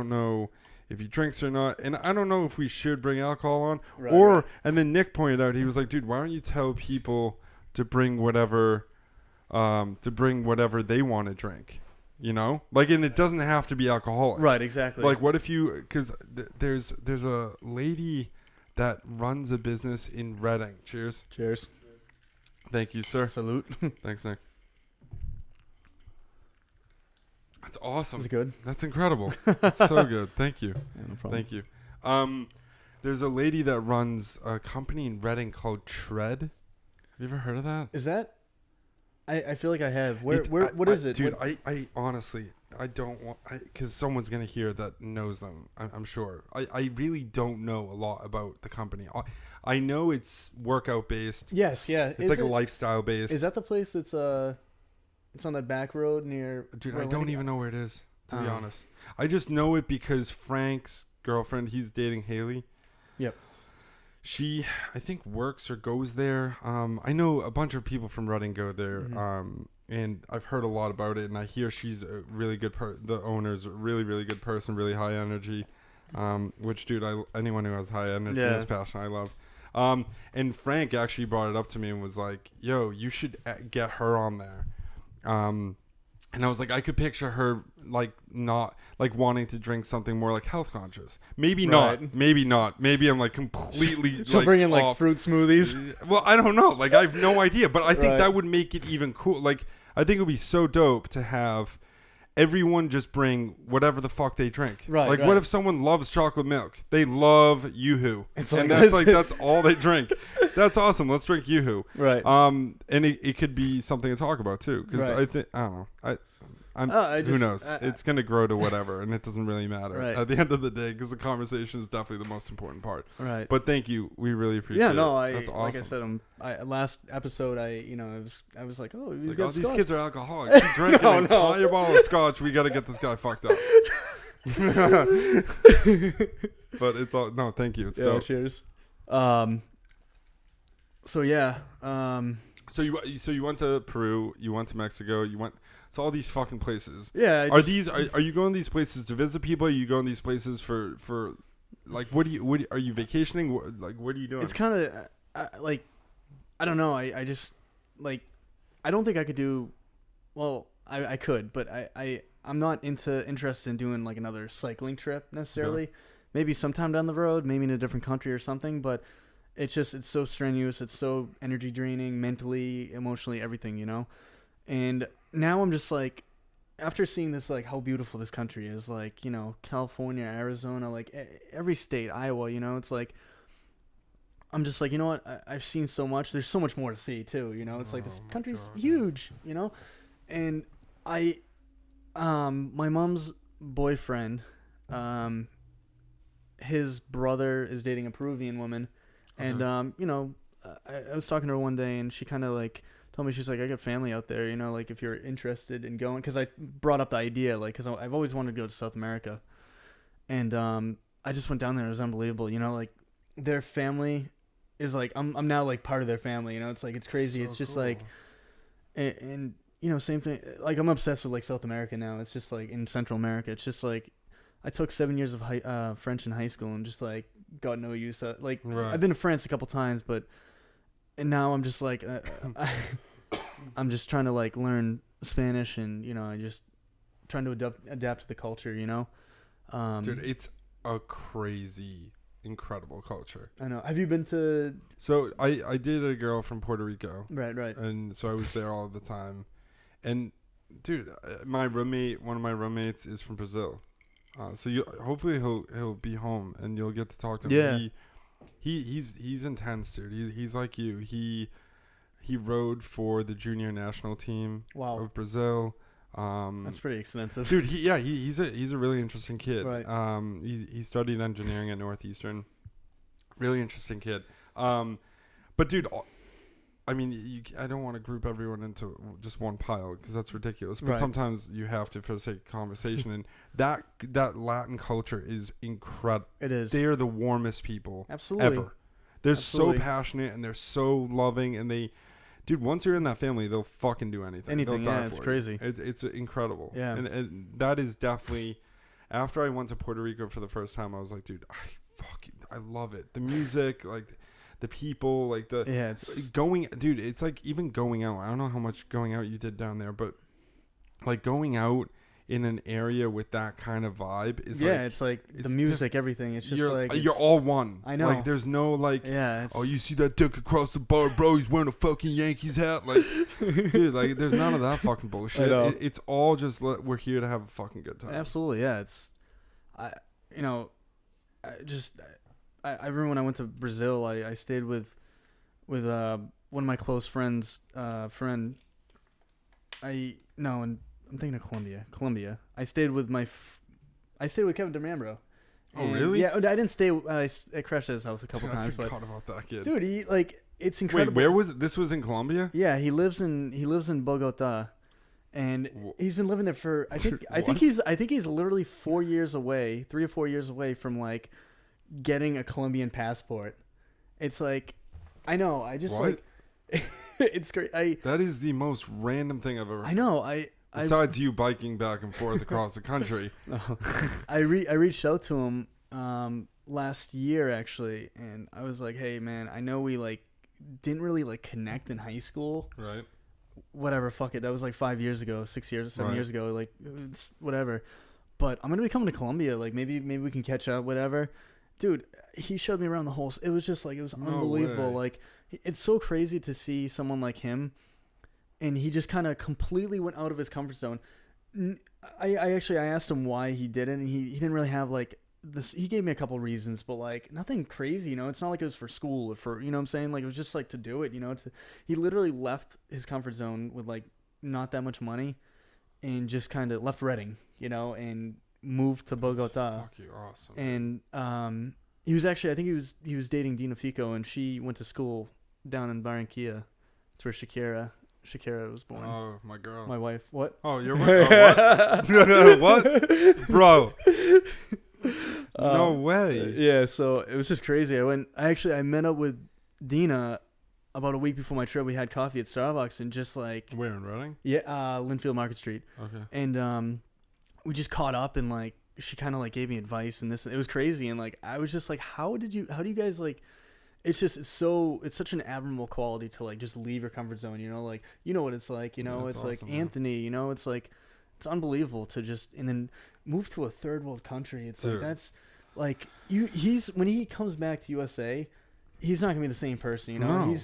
know if he drinks or not, and I don't know if we should bring alcohol on. Right. And then Nick pointed out, he was like, dude, why don't you tell people to bring whatever they want to drink, like, and it doesn't have to be alcoholic. Right, exactly. Like, what if you, because there's a lady that runs a business in Reading. Cheers. Thank you, sir. Salute. Thanks, Nick. That's awesome. That's good. That's incredible. That's so good. Thank you. Yeah, no problem. Thank you. There's a lady that runs a company in Reading called Tread. Have you ever heard of that? Is that? I feel like I have. What is it? Dude, I honestly, I don't want, because someone's going to hear that knows them, I'm sure. I really don't know a lot about the company. I know it's workout based. Yes, yeah. It's like a lifestyle based. Is that the place that's it's on that back road near? Dude, I don't even know where it is, to be honest. I just know it because Frank's girlfriend, he's dating Haley. Yep. She, I think, works or goes there. I know a bunch of people from Reading go there, and I've heard a lot about it, and I hear she's a really good the owner's a really, really good person, really high energy, which, dude, anyone who has high energy is passion, I love. And Frank actually brought it up to me and was like, yo, you should get her on there. And I was like, I could picture her like not like wanting to drink something more like health conscious. Maybe not. Maybe I'm like completely. She'll like, bring in like off. fruit smoothies. Well, I don't know. Like, I have no idea, but I think that would make it even cool. Like, I think it would be so dope to have everyone just bring whatever the fuck they drink. Right. Like, what if someone loves chocolate milk? They love Yoo-hoo. And that's all they drink. That's awesome. Let's drink Yoo-hoo. Right. And it could be something to talk about too. Because I think, I don't know. Who knows? It's going to grow to whatever, and it doesn't really matter at the end of the day, because the conversation is definitely the most important part. Right. But thank you. We really appreciate it. That's awesome. Like I said, last episode, I was like, oh, these kids are alcoholics. Keep drinking an entire bottle of scotch. We got to get this guy fucked up. But it's all, no, thank you. It's dope. Cheers. So yeah. So you went to Peru, you went to Mexico, you went to all these fucking places. Yeah. Are you going to these places to visit people? Are you going to these places for like, are you vacationing? What are you doing? It's kind of like, I don't know. I just like, I don't think I could do, well, I could, but I'm not interested in doing like another cycling trip necessarily. Yeah. Maybe sometime down the road, maybe in a different country or something, but it's so strenuous. It's so energy draining, mentally, emotionally, everything, And now I'm just like, after seeing this, like how beautiful this country is, like, California, Arizona, like every state, Iowa, it's like, I'm just like, you know what? I've seen so much. There's so much more to see too, It's like this country's huge, And my mom's boyfriend, his brother is dating a Peruvian woman. And, I was talking to her one day, and she kind of like told me, she's like, I got family out there, like if you're interested in going, because I brought up the idea, like, because I've always wanted to go to South America. And I just went down there. It was unbelievable, like their family is like, I'm now like part of their family, it's like, it's crazy. So it's just cool. Like, and same thing, like I'm obsessed with like South America now. It's just like in Central America, it's just like, I took 7 years of French in high school and just like got no use of, like, I've been to France a couple times, and now I'm just like, I'm just trying to like learn Spanish, and I just trying to adapt to the culture, you know. Dude, it's a crazy, incredible culture. I know. Have you been to? So I dated a girl from Puerto Rico. Right. And so I was there all the time. And dude, one of my roommates is from Brazil. So hopefully he'll be home and you'll get to talk to him. Yeah. He's intense, dude. He's like you. He rode for the junior national team of Brazil. That's pretty extensive, dude. He's a really interesting kid. Right. He studied engineering at Northeastern. Really interesting kid. But dude, I mean, I don't want to group everyone into just one pile because that's ridiculous. But sometimes you have to for the sake of conversation. And that Latin culture is incredible. It is. They are the warmest people ever. They're so passionate and they're so loving. And dude, once you're in that family, they'll fucking do anything. They'll die it's for crazy. It's incredible. Yeah. And that is definitely, after I went to Puerto Rico for the first time, I was like, dude, I love it. The music, like the people, like it's like even going out. I don't know how much going out you did down there, but like going out in an area with that kind of vibe is it's like the music, everything. It's just you're all one. I know. Like there's no like, oh, you see that dick across the bar, bro? He's wearing a fucking Yankees hat. Like, dude, like there's none of that fucking bullshit. It's all just we're here to have a fucking good time. Absolutely, yeah. I remember when I went to Brazil, I stayed with one of my close friends, I'm thinking of Colombia. I stayed with Kevin DeMambro. Oh, really? Yeah, I didn't stay. I crashed at his house a couple times. I forgot about that kid. Dude, it's incredible. Wait, where was it? This was in Colombia? Yeah, he lives in Bogota, and he's been living there for I think he's literally 3 or 4 years away from like getting a Colombian passport. It's like, I know. I just what? Like it's great. That is the most random thing I've ever. I know. Besides you biking back and forth across the country. I reached out to him last year actually, and I was like, hey man, I know we like didn't really like connect in high school. Right. Whatever, fuck it. That was like 5 years ago, 6 years, 7 years ago. Like it's whatever. But I'm gonna be coming to Colombia. Like maybe we can catch up. Whatever. Dude, he showed me around the whole. It was just like it was unbelievable. Like it's so crazy to see someone like him. And he just kind of completely went out of his comfort zone. I asked him why he did it, and he didn't really have like this. He gave me a couple reasons, but like nothing crazy, you know. It's not like it was for school or for, you know what I'm saying? Like it was just like to do it, you know. He literally left his comfort zone with like not that much money, and just kind of left Reading, you know, and moved to Bogota. Fuck, you're awesome. And he was actually, I think he was dating Dina Fico, and she went to school down in Barranquilla. That's where Shakira was born. Oh, my girl. My wife. What? Oh, you're what? No, what? Bro. No way. Yeah, so it was just crazy. I met up with Dina about a week before my trip. We had coffee at Starbucks and just like... Where, in Reading? Yeah, Linfield Market Street. Okay. And we just caught up and like she kind of like gave me advice and this. It was crazy. And like I was just like, how do you guys like... It's such an admirable quality to like just leave your comfort zone, you know, like, you know what it's like, you know, it's awesome, like Anthony, you know, it's like, it's unbelievable to just, and then move to a third world country. It's like, that's like when he comes back to USA, he's not gonna be the same person, you know. No.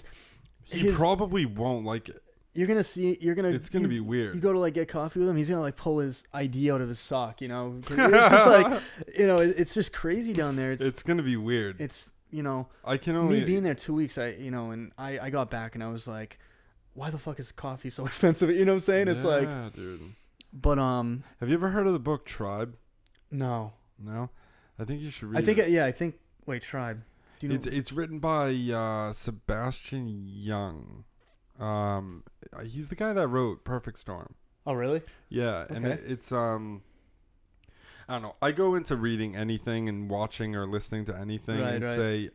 He probably won't like it. It's gonna be weird. You go to like get coffee with him, he's gonna like pull his ID out of his sock, you know. It's just like, you know, it's just crazy down there. It's gonna be weird. It's, you know, I can only me being there 2 weeks. I got back and I was like, why the fuck is coffee so expensive? You know what I'm saying? It's like, yeah, dude. But have you ever heard of the book Tribe? No. I think you should read it. Wait, Tribe. Do you know? It's written by Sebastian Young. He's the guy that wrote Perfect Storm. Oh, really? Yeah, okay. And it's I don't know. I go into reading anything and watching or listening to anything say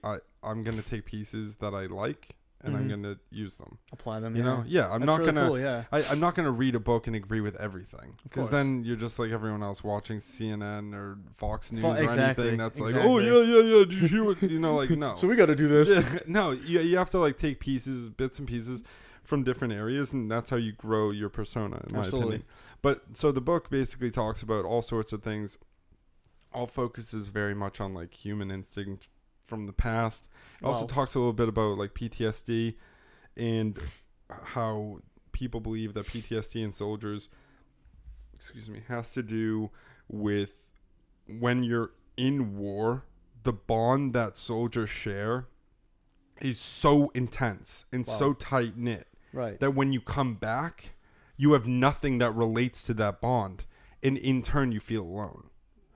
I'm gonna take pieces that I like and I'm gonna use them, apply them. You know? Yeah. I'm not really gonna. Cool, yeah. I'm not gonna read a book and agree with everything because then you're just like everyone else watching CNN or Fox News or anything that's like, oh yeah. Did you hear what? You know, like no. So we got to do this. No, you have to like take bits and pieces. from different areas, and that's how you grow your persona, in my Absolutely. opinion. But so the book basically talks about all sorts of things. All focuses very much on like human instinct from the past. It also Wow. talks a little bit about like PTSD and how people believe that PTSD in soldiers, has to do with when you're in war, the bond that soldiers share is so intense and Wow. so tight knit Right. that when you come back, you have nothing that relates to that bond, and in turn you feel alone.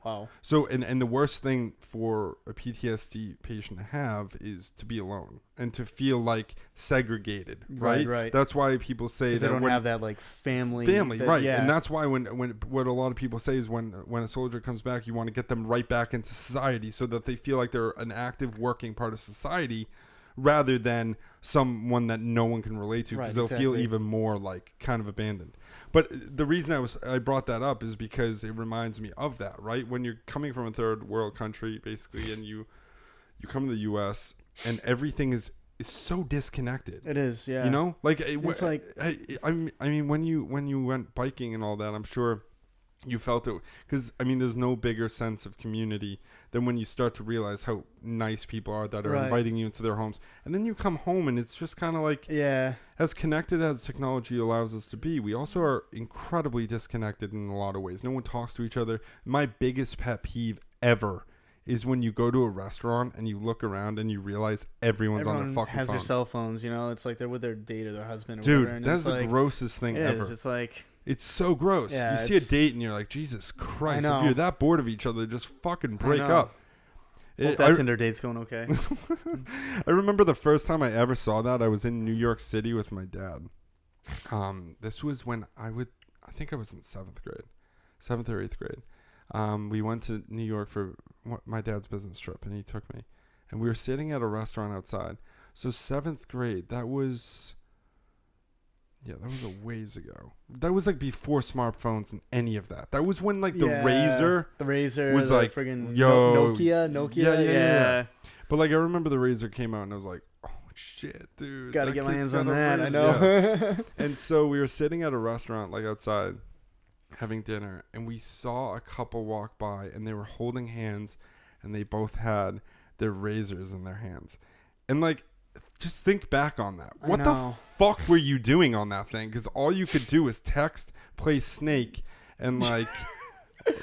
Wow. So, and the worst thing for a PTSD patient to have is to be alone and to feel like segregated, right? Right. That's why people say 'Cause that they don't when have that like family, that, right? Yeah. And that's why when what a lot of people say is when a soldier comes back, you want to get them right back into society so that they feel like they're an active working part of society, rather than someone that no one can relate to, because Right, they'll feel exactly. even more like kind of abandoned. But the reason I brought that up is because it reminds me of that, right? When you're coming from a third world country, basically, and you come to the U.S. and everything is so disconnected. It is. Yeah. You know, like It's like- I mean, when you went biking and all that, I'm sure you felt it, because I mean, there's no bigger sense of community than when you start to realize how nice people are that are Right. inviting you into their homes, and then you come home and it's just kind of like, Yeah. as connected as technology allows us to be, we also are incredibly disconnected in a lot of ways. No one talks to each other. My biggest pet peeve ever is when you go to a restaurant and you look around and you realize everyone's on their Everyone fucking has phone. their cell phones. You know, it's like they're with their date or their husband. Or Dude, whatever, and that's it's the like, grossest thing It ever. is. It's like. It's so gross. Yeah, You see a it's- date and you're like, Jesus Christ, know. if you're that bored of each other, just fucking break know. up. Hope It- that I, Tinder date's going okay. I remember the first time I ever saw that, I was in New York City with my dad. This was when I think I was in 7th or 8th grade. We went to New York for my dad's business trip, and he took me. And we were sitting at a restaurant outside. So 7th grade, that was a ways ago. That was like before smartphones and any of that. That was when like the Razor. The Razor was the like, friggin' yo, Nokia. yeah. But like I remember the Razor came out and I was like, oh shit, dude. Gotta that get my kid's hands on got a that. I Razor. know. Yeah. And so we were sitting at a restaurant like outside having dinner, and we saw a couple walk by and they were holding hands and they both had their razors in their hands. And like, just think back on that. I What the know. fuck were you doing on that thing? Because all you could do was text, play Snake, and like,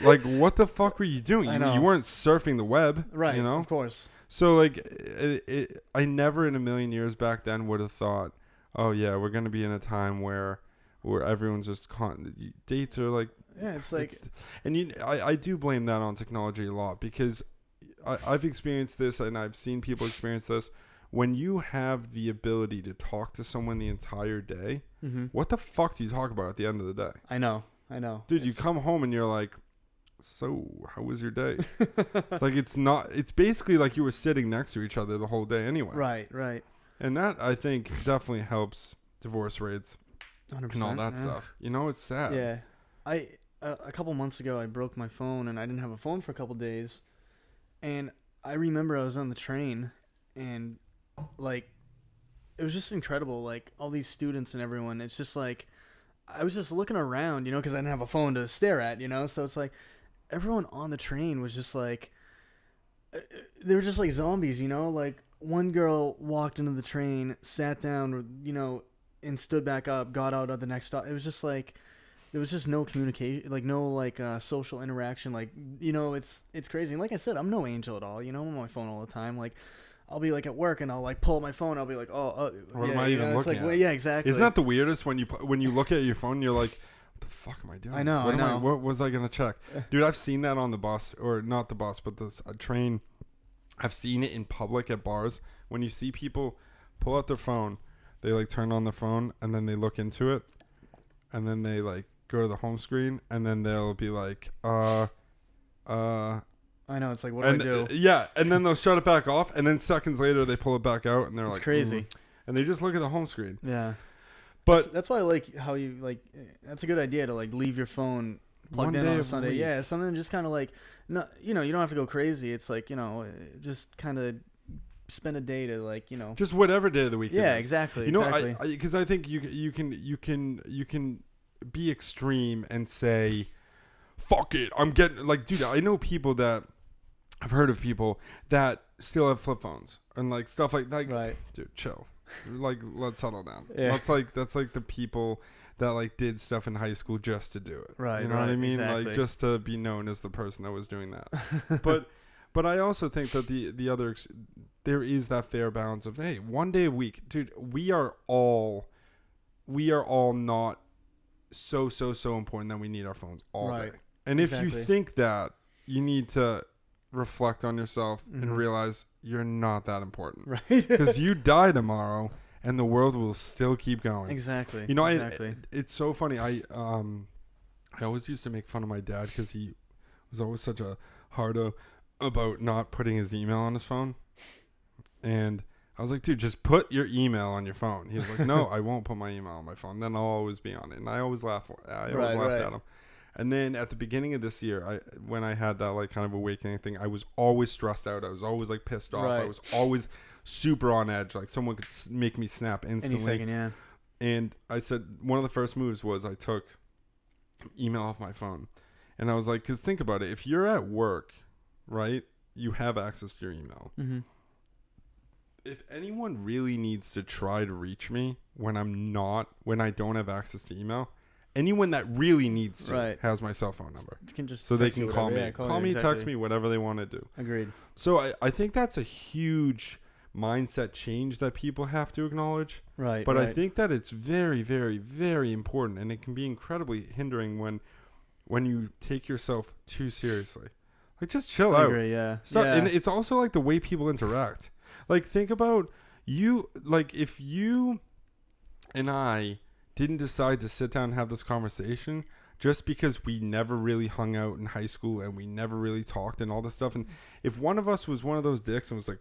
like what the fuck were you doing? I You, know. you weren't surfing the web, Right. You know. Of course. So like, I never in a million years back then would have thought, oh yeah, we're gonna be in a time where everyone's just dates are like, Yeah. It's like. and I do blame that on technology a lot, because I've experienced this and I've seen people experience this. When you have the ability to talk to someone the entire day, what the fuck do you talk about at the end of the day? I know. Dude, you come home and you're like, so how was your day? It's like, it's basically like you were sitting next to each other the whole day anyway. Right. And that, I think, definitely helps divorce rates 100%. and all that yeah. stuff. You know, it's sad. Yeah. A couple months ago, I broke my phone and I didn't have a phone for a couple days. And I remember I was on the train and like it was just incredible, like all these students and everyone. It's just like I was just looking around, you know, because I didn't have a phone to stare at, you know. So it's like everyone on the train was just like they were just like zombies, you know. Like one girl walked into the train, sat down, you know, and stood back up, got out of the next stop. It was just like there was just no communication, like no like social interaction, like, you know. It's crazy. And like I said, I'm no angel at all, you know. I'm on my phone all the time. Like I'll be like at work and I'll like pull up my phone. I'll be like, what am I even looking at? Well, yeah, exactly. Isn't that the weirdest when you look at your phone, you're like, what the fuck am I doing? I know. What was I gonna check? Dude, I've seen that on the bus, or not the bus, but this train. I've seen it in public at bars. When you see people pull out their phone, they like turn on their phone and then they look into it, and then they like go to the home screen, and then they'll be like, I know. It's like, what do I do? Yeah, and then they'll shut it back off, and then seconds later they pull it back out, and they're It's like, crazy. and they just look at the home screen. Yeah. But That's why I like how you like. That's a good idea to like leave your phone plugged One in day on a of Sunday. week. Yeah, something just kind of like, no, you know, you don't have to go crazy. It's like, you know, just kind of spend a day to like, you know. Just whatever day of the week. Yeah, it is. exactly. You know, exactly. because I think you can be extreme and say, fuck it, I'm getting like, dude, I know people that I've heard of people that still have flip phones and like stuff like Right. dude, chill. Like, let's settle down. Yeah. That's like the people that like did stuff in high school just to do it. Right. You know right, what I mean? Exactly. Like just to be known as the person that was doing that. But I also think that the other there is that fair balance of, hey, one day a week, dude. We are all not so important that we need our phones all Right. day. And if Exactly. you think that, you need to reflect on yourself and Mhm. realize you're not that important. Right. Because you die tomorrow and the world will still keep going. Exactly. You know, exactly. it's so funny. I always used to make fun of my dad because he was always such a hardo about not putting his email on his phone. And I was like, dude, just put your email on your phone. He was like, no, I won't put my email on my phone. Then I'll always be on it. And I always laughed Right, at him. And then at the beginning of this year, when I had that like kind of awakening thing, I was always stressed out. I was always like pissed off. Right. I was always super on edge. Like someone could make me snap instantly. Any second, yeah. And I said one of the first moves was I took email off my phone. And I was like, because think about it. If you're at work, right, you have access to your email. Mm-hmm. If anyone really needs to try to reach me when I don't have access to email, anyone that really needs to Right. has my cell phone number. You can just So they text can you call whatever. me. Yeah, Call you, me, exactly. text me, whatever they want to do. Agreed. So I think that's a huge mindset change that people have to acknowledge. Right. But right. I think that it's very, very, very important, and it can be incredibly hindering when you take yourself too seriously. Like, just chill I out. agree, yeah. Stop. Yeah. And it's also like the way people interact. Like, think about you. Like, if you and I didn't decide to sit down and have this conversation just because we never really hung out in high school and we never really talked and all this stuff, and if one of us was one of those dicks and was like,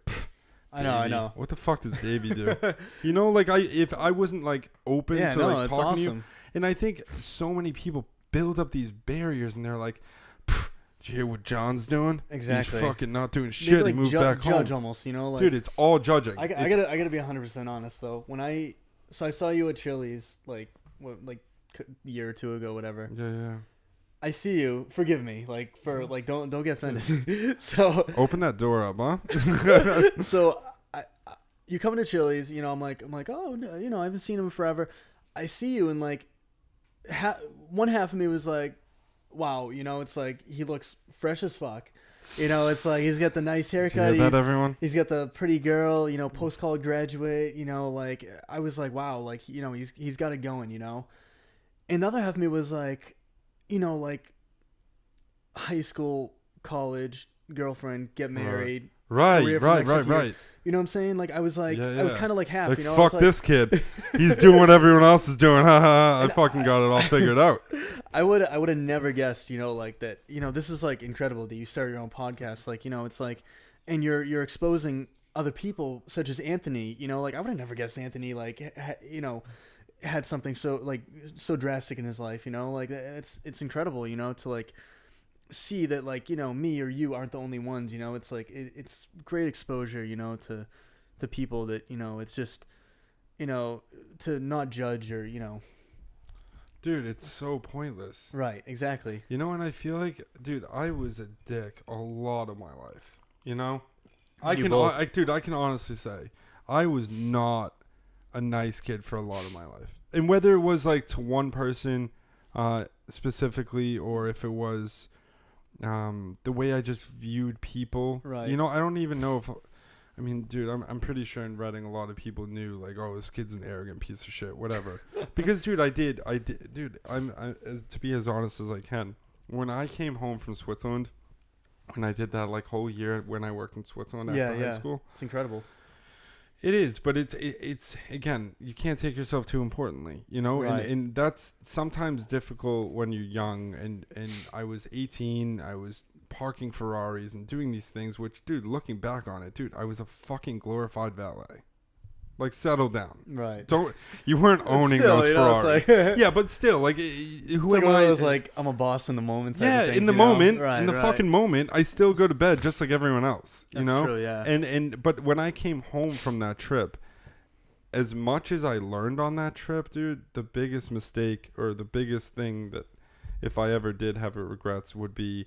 I know. Davey, what the fuck does Davey do? You know, like if I wasn't like open Yeah, to no, like it's talking to you, awesome. and I think so many people build up these barriers and they're like, did you hear what John's doing? Exactly. He's fucking not doing They, shit. like, He moved back judge home. almost, you know, like, Dude, it's all judging. I gotta be 100% honest though. When I saw you at Chili's like a year or two ago, whatever. Yeah. I see you. Forgive me, like for like don't get offended. So Open that door up, huh? so you come to Chili's, you know, I'm like, oh, no, you know, I haven't seen him forever. I see you, and like, one half of me was like, wow, you know, it's like he looks fresh as fuck. You know, it's like he's got the nice haircut. You hear that, everyone? He's got the pretty girl, you know, post-college graduate. You know, like I was like, wow, like you know, he's got it going. You know, and the other half of me was like, you know, like high school, college, girlfriend, get married. Right. career for the next 50 years. You know what I'm saying? Like I was like, I was kind of like half. Like, you know, I fuck was like, this kid. He's doing what everyone else is doing. I fucking got it all figured out. I would have never guessed, you know, like that. You know, this is like incredible that you started your own podcast. Like, you know, it's like, and you're exposing other people such as Anthony. You know, like I would have never guessed Anthony, like, you know, had something so drastic in his life. You know, like it's incredible. You know, to like see that, like, you know, me or you aren't the only ones. You know, it's like it's great exposure. You know, to people that, you know, it's just, you know, to not judge or, you know. Dude, it's so pointless. Right, exactly. You know, and I feel like, dude, I was a dick a lot of my life. You know, I can honestly say I was not a nice kid for a lot of my life. And whether it was like to one person specifically, or if it was the way I just viewed people. Right. You know, I don't even know if. I mean, dude, I'm pretty sure in Reading a lot of people knew, like, oh, this kid's an arrogant piece of shit, whatever. Because, dude, I did, dude, to be as honest as I can. When I came home from Switzerland, when I did that, like, whole year when I worked in Switzerland after high school. It's incredible. It is, but it's again, you can't take yourself too importantly, you know, Right. and that's sometimes difficult when you're young. And I was 18, I was parking Ferraris and doing these things, which, dude, looking back on it, dude, I was a fucking glorified valet. Like, settle down. Right. You weren't owning Still, those you know, Ferraris. it's like Yeah, but still, like, who it's am like one I? of those, like, I'm a boss in the moment type Yeah, of things, in the you know? moment, Right, in the right. fucking moment, I still go to bed just like everyone else. You That's know? true, yeah. But when I came home from that trip, as much as I learned on that trip, dude, the biggest mistake or the biggest thing that, if I ever did have regrets, would be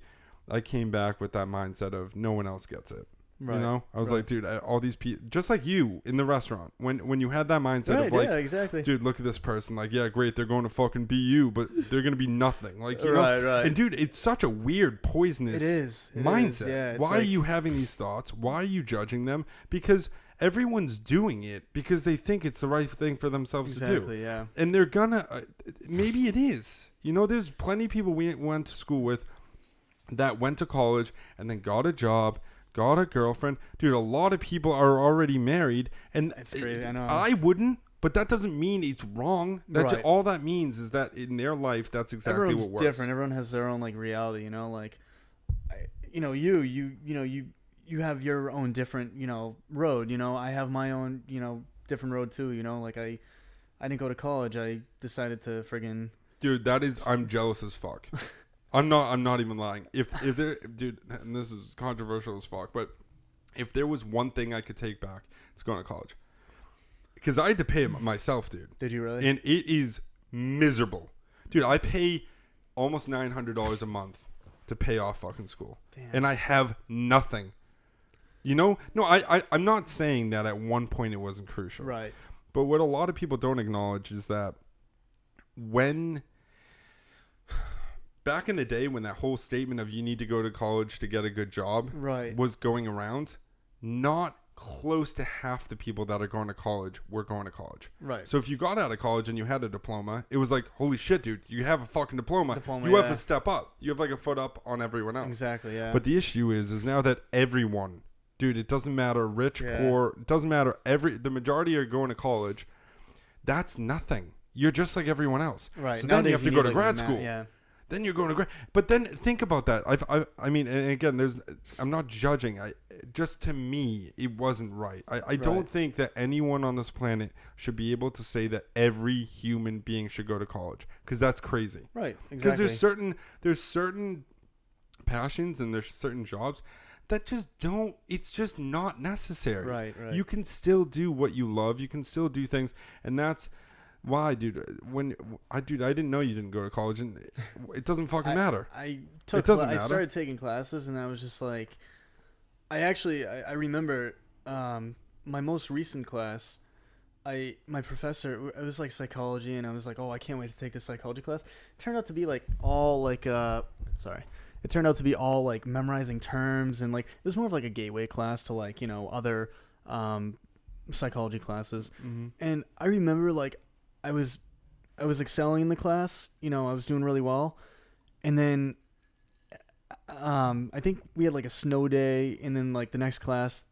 I came back with that mindset of no one else gets it. Right. You know, I was right. like, dude, all these people, just like you in the restaurant, when you had that mindset Right, of like, yeah, exactly. dude, look at this person, like, yeah, great, they're going to fucking BU, but they're gonna be nothing, like, you Right, know, right. and dude, it's such a weird, poisonous mindset. Yeah, it's why are like- you having these thoughts? Why are you judging them? Because everyone's doing it because they think it's the right thing for themselves to do. Exactly, yeah. And they're gonna, maybe it is. You know, there's plenty of people we went to school with that went to college and then got a job, got a girlfriend. Dude, a lot of people are already married, and It's crazy, I know. I wouldn't, but that doesn't mean it's wrong. Right. All that means is that in their life, that's exactly Everyone's what works. different. Everyone has their own, like, reality, you know? Like, you have your own different, road, I have my own, different road too, Like, I didn't go to college. I decided to friggin' Dude, I'm jealous as fuck. I'm not even lying. If there, dude, and this is controversial as fuck, but if there was one thing I could take back, it's going to college. Because I had to pay it myself, dude. Did you really? And it is miserable. Dude, I pay almost $900 a month to pay off fucking school. Damn. And I have nothing. You know? No, I'm not saying that at one point it wasn't crucial. Right. But what a lot of people don't acknowledge is that back in the day when that whole statement of you need to go to college to get a good job Right. was going around, not close to half the people that are going to college were going to college. Right. So if you got out of college and you had a diploma, it was like, holy shit, dude, you have a fucking diploma. You have yeah. to step up. You have like a foot up on everyone else. Exactly, yeah. But the issue is now that everyone, dude, it doesn't matter rich, Yeah. poor, it doesn't matter. The majority are going to college. That's nothing. You're just like everyone else. right. So then you Nowadays have to need, go to like, grad a school. Yeah. Then you're going to grad. But then think about that. I mean, and again, I'm not judging. Just to me, it wasn't right. I don't Right. think that anyone on this planet should be able to say that every human being should go to college, because that's crazy. Right. Because Exactly. there's certain passions and there's certain jobs that just don't. It's just not necessary. Right. Right. You can still do what you love. You can still do things, and that's why, dude. I didn't know you didn't go to college, and it doesn't fucking matter. I doesn't matter. started taking classes, and I was just like, I remember my most recent class. My professor, it was like psychology, and I was like, oh, I can't wait to take this psychology class. It turned out to be like all like It turned out to be all like memorizing terms, and like it was more of like a gateway class to like other psychology classes. Mm-hmm. And I remember like I was excelling in the class. I was doing really well, and then I think we had like a snow day, and then like the next class,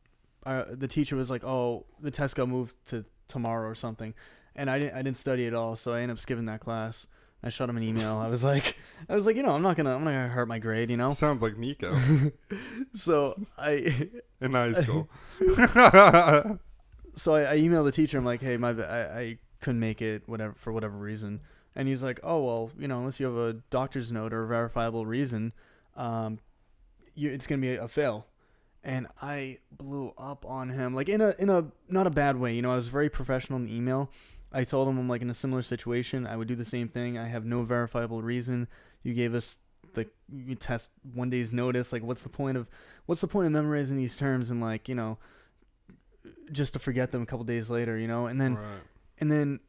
the teacher was like, "Oh, the test got moved to tomorrow or something," and I didn't study at all, so I ended up skipping that class. I shot him an email. I was like, I'm not gonna hurt my grade, Sounds like Nico So in high school. So I emailed the teacher. I'm like, hey, I couldn't make it, for whatever reason. And he's like, oh well, unless you have a doctor's note or a verifiable reason, it's gonna be a fail. And I blew up on him, like in a not a bad way. I was very professional in the email. I told him I'm like in a similar situation. I would do the same thing. I have no verifiable reason. You gave us you test 1 day's notice. Like, what's the point of memorizing these terms and like just to forget them a couple days later, And then Right. and then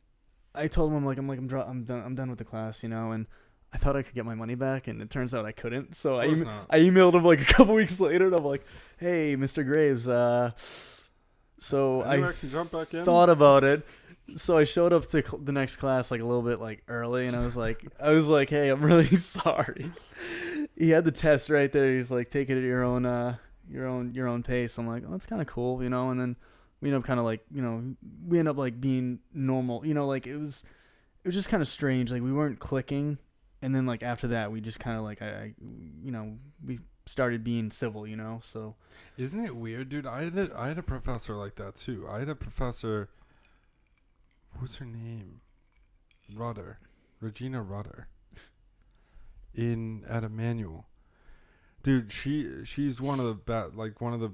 I told him I'm done with the class, and I thought I could get my money back, and it turns out I couldn't. So I emailed him like a couple weeks later, and I'm like, hey, Mr. Graves, so I can jump back in. thought about it. So I showed up to the next class like a little bit like early, and I was like, hey, I'm really sorry. He had the test right there. He's like, take it at your own pace. I'm like, oh, it's kind of cool, And then we end up kind of like, we end up like being normal, like it was just kind of strange. Like we weren't clicking, and then like after that, we just kind of like we started being civil, So Isn't it weird, dude? I had a professor like that too. I had a professor what's her name? Regina Rudder. At Emmanuel. Dude, she's one of the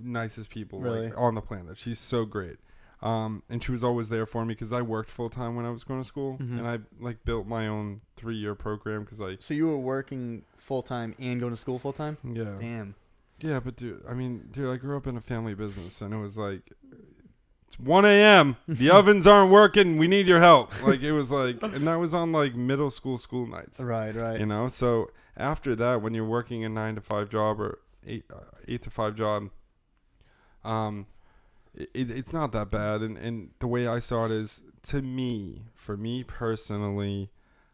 nicest people Really? on the planet. She's so great. And she was always there for me because I worked full time when I was going to school, and I built my own 3-year program because So you were working full time and going to school full time? yeah. Damn. Yeah, but dude, I grew up in a family business, and it was like, it's 1 a.m. The ovens aren't working. We need your help. Like, it was like, and that was on like middle school nights. Right. You know, so after that, when you're working a 9 to 5 job or 8 to 5 job, it's not that bad. And the way I saw it is, for me personally,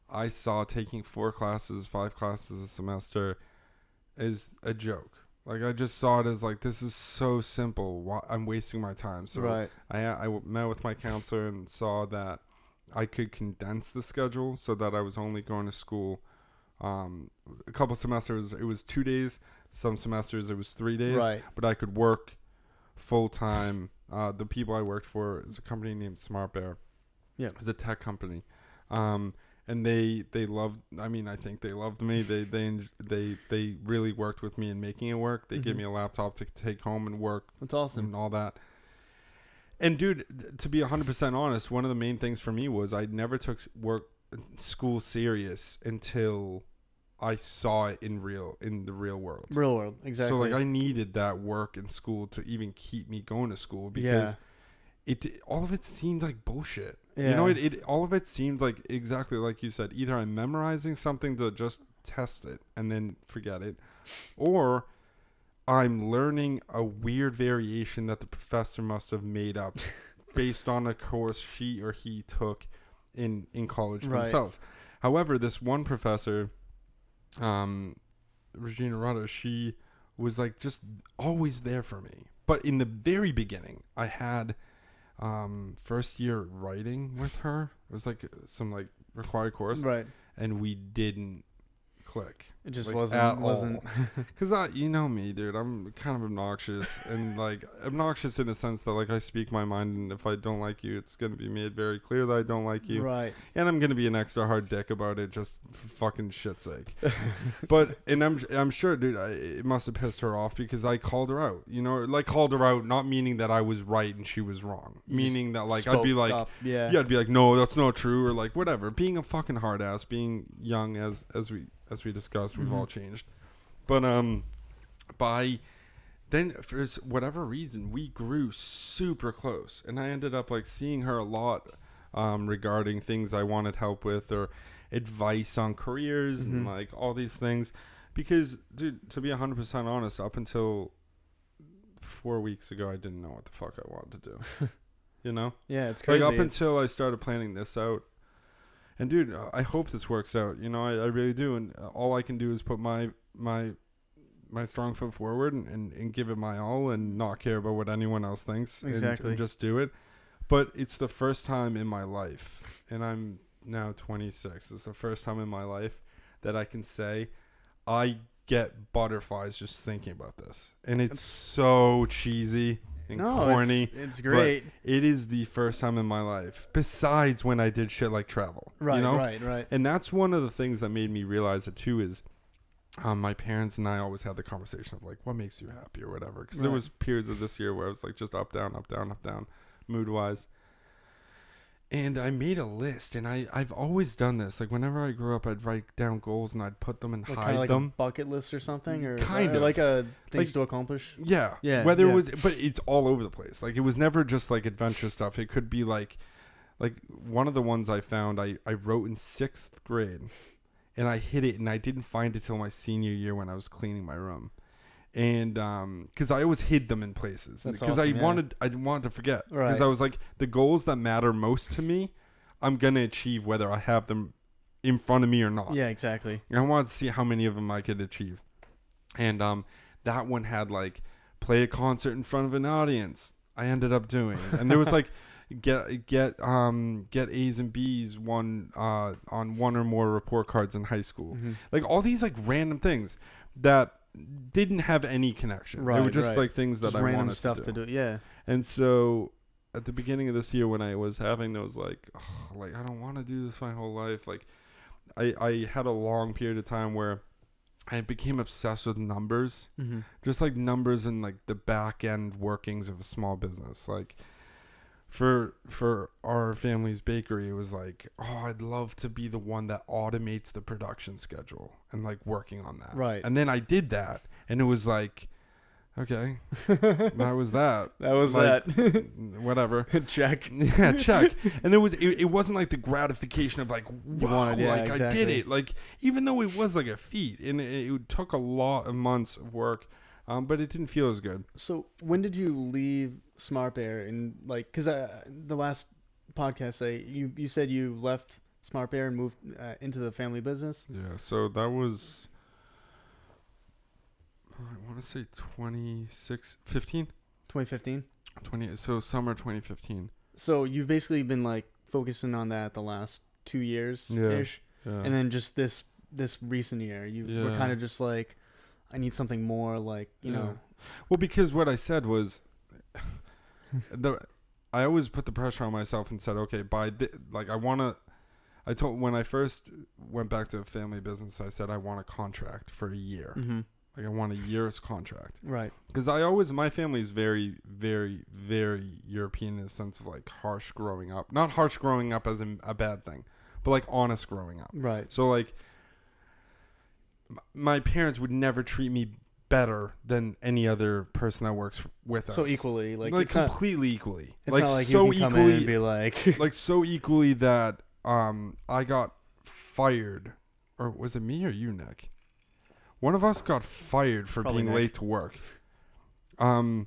I saw taking 4 classes, 5 classes a semester is a joke. Like, I just saw it as like, this is so simple. I'm wasting my time. So Right. I met with my counselor and saw that I could condense the schedule so that I was only going to school. A couple semesters it was 2 days. Some semesters it was 3 days. Right. But I could work full time. The people I worked for is a company named Smart Bear. Yeah. It was a tech company. And they loved. I think they loved me. They really worked with me in making it work. They gave me a laptop to take home and work. That's awesome. And all that. And dude, to be 100% honest, one of the main things for me was I never took school serious until I saw it in the real world. Real world, exactly. So like I needed that work in school to even keep me going to school because all of it seemed like bullshit. Yeah. You know, it all of it seemed like exactly like you said. Either I'm memorizing something to just test it and then forget it, or I'm learning a weird variation that the professor must have made up based on a course she or he took in college themselves. However, this one professor, Regina Rudder, she was like just always there for me. But in the very beginning, I had first year writing with her. It was like some like required course, Right. and we didn't click. It just like, wasn't because you know me, dude, I'm kind of obnoxious and like obnoxious in the sense that like I speak my mind, and if I don't like you, it's going to be made very clear that I don't like you, right. and I'm going to be an extra hard dick about it just for fucking shit's sake. But and I'm sure, dude, it must have pissed her off because I called her out, you know, like called her out, not meaning that I was right and she was wrong, meaning that like I'd be like up. Yeah, I'd be like, no, that's not true, or like whatever, being a fucking hard ass, being young as we discussed, we've all changed. But by then, for whatever reason, we grew super close, and I ended up like seeing her a lot regarding things I wanted help with or advice on careers and like all these things. Because, dude, to be 100% honest, up until 4 weeks ago, I didn't know what the fuck I wanted to do. You know? Yeah, it's crazy. Like up until I started planning this out. And dude, I hope this works out. You know, I really do. And all I can do is put my strong foot forward and give it my all and not care about what anyone else thinks. Exactly. And just do it. But it's the first time in my life, and I'm now 26. It's the first time in my life that I can say I get butterflies just thinking about this. And it's so cheesy and corny. It's great. But it is the first time in my life, besides when I did shit like travel. Right, you know? right. And that's one of the things that made me realize it too is my parents and I always had the conversation of like, what makes you happy or whatever. Because there was periods of this year where I was like just up, down, mood wise. And I made a list, and I've always done this. Like whenever I grew up, I'd write down goals and I'd put them and Like hide kind of like them. a bucket list or something, or Kind of. like a things Like- to accomplish. Yeah. Yeah, Whether yeah. it was, but it's all over the place. Like it was never just like adventure stuff. It could be like one of the ones I found I wrote in 6th grade, and I hid it, and I didn't find it till my senior year when I was cleaning my room. And because I always hid them in places That's because awesome, I didn't want to forget. Right. Because I was like, the goals that matter most to me, I'm gonna achieve whether I have them in front of me or not. Yeah, exactly. And I wanted to see how many of them I could achieve. And that one had like play a concert in front of an audience. I ended up doing, and there was like get A's and B's on one or more report cards in high school. Like all these like random things that didn't have any connection. They were just like things that Just I random wanted stuff to do. Yeah. And so at the beginning of this year when I was having those like I don't want to do this my whole life. Like I had a long period of time where I became obsessed with numbers, just like numbers and like the back end workings of a small business. Like for our family's bakery, it was like, oh, I'd love to be the one that automates the production schedule and like working on that. Right. And then I did that, and it was like, okay, that was that. That was like, that. Whatever. Check. Yeah, check. And it wasn't like the gratification of like, wow, like exactly. I did it. Like, even though it was like a feat, and it took a lot of months of work, but it didn't feel as good. So when did you leave Smart Bear? And like, because the last podcast, you said you left Smart Bear and moved into the family business. Yeah. So that was, I want to say 2015. 2015. So summer 2015. So you've basically been like focusing on that the last 2 years ish, and then just this recent year, you were kind of just like, I need something more, like, you know. Well, because what I said was, I always put the pressure on myself and said, okay, when I first went back to family business, I said I want a contract for a year. Mm-hmm. Like I want a year's contract. Right. Because my family is very, very, very European in the sense of like harsh growing up. Not harsh growing up as a bad thing, but like honest growing up. Right. So like, my parents would never treat me better than any other person that works with us. So equally, like completely equally. It's like not like so you can come in and be like, like so equally that I got fired, or was it me or you, Nick? One of us got fired for Probably being Nick. late to work. I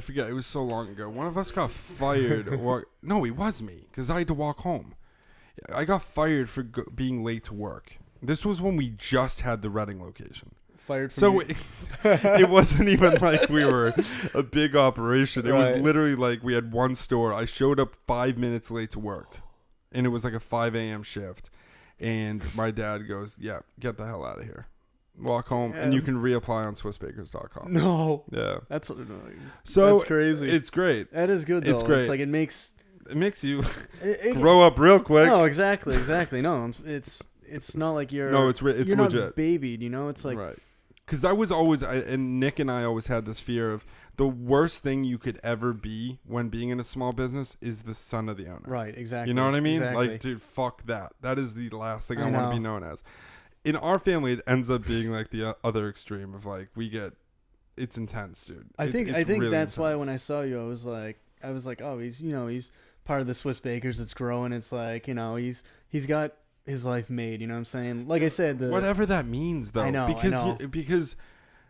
forget. It was so long ago. One of us got fired. No, it was me because I had to walk home. I got fired for being late to work. This was when we just had the Reading location. Fired from So it wasn't even like we were a big operation. It was literally like we had one store. I showed up 5 minutes late to work, and it was like a 5 a.m. shift. And my dad goes, yeah, get the hell out of here. Walk home, and you can reapply on SwissBakers.com. No. Yeah. That's annoying. So that's crazy. It's great. That is good, though. It's great. It's like it makes you grow up real quick. No, exactly. No, it's not like you're. No, it's you're legit. Not babied, you know. It's like right. Because that was always, and Nick and I always had this fear of the worst thing you could ever be when being in a small business is the son of the owner. Right, exactly. You know what I mean? Exactly. Like, dude, fuck that. That is the last thing I want to be known as. In our family, it ends up being like the other extreme of like, it's intense, dude. I think really that's intense. why when I saw you, I was like, oh, he's part of the Swiss Bakers that's growing. It's like, he's got his life made, you know what I'm saying? Like I said, whatever that means, though. I know. Because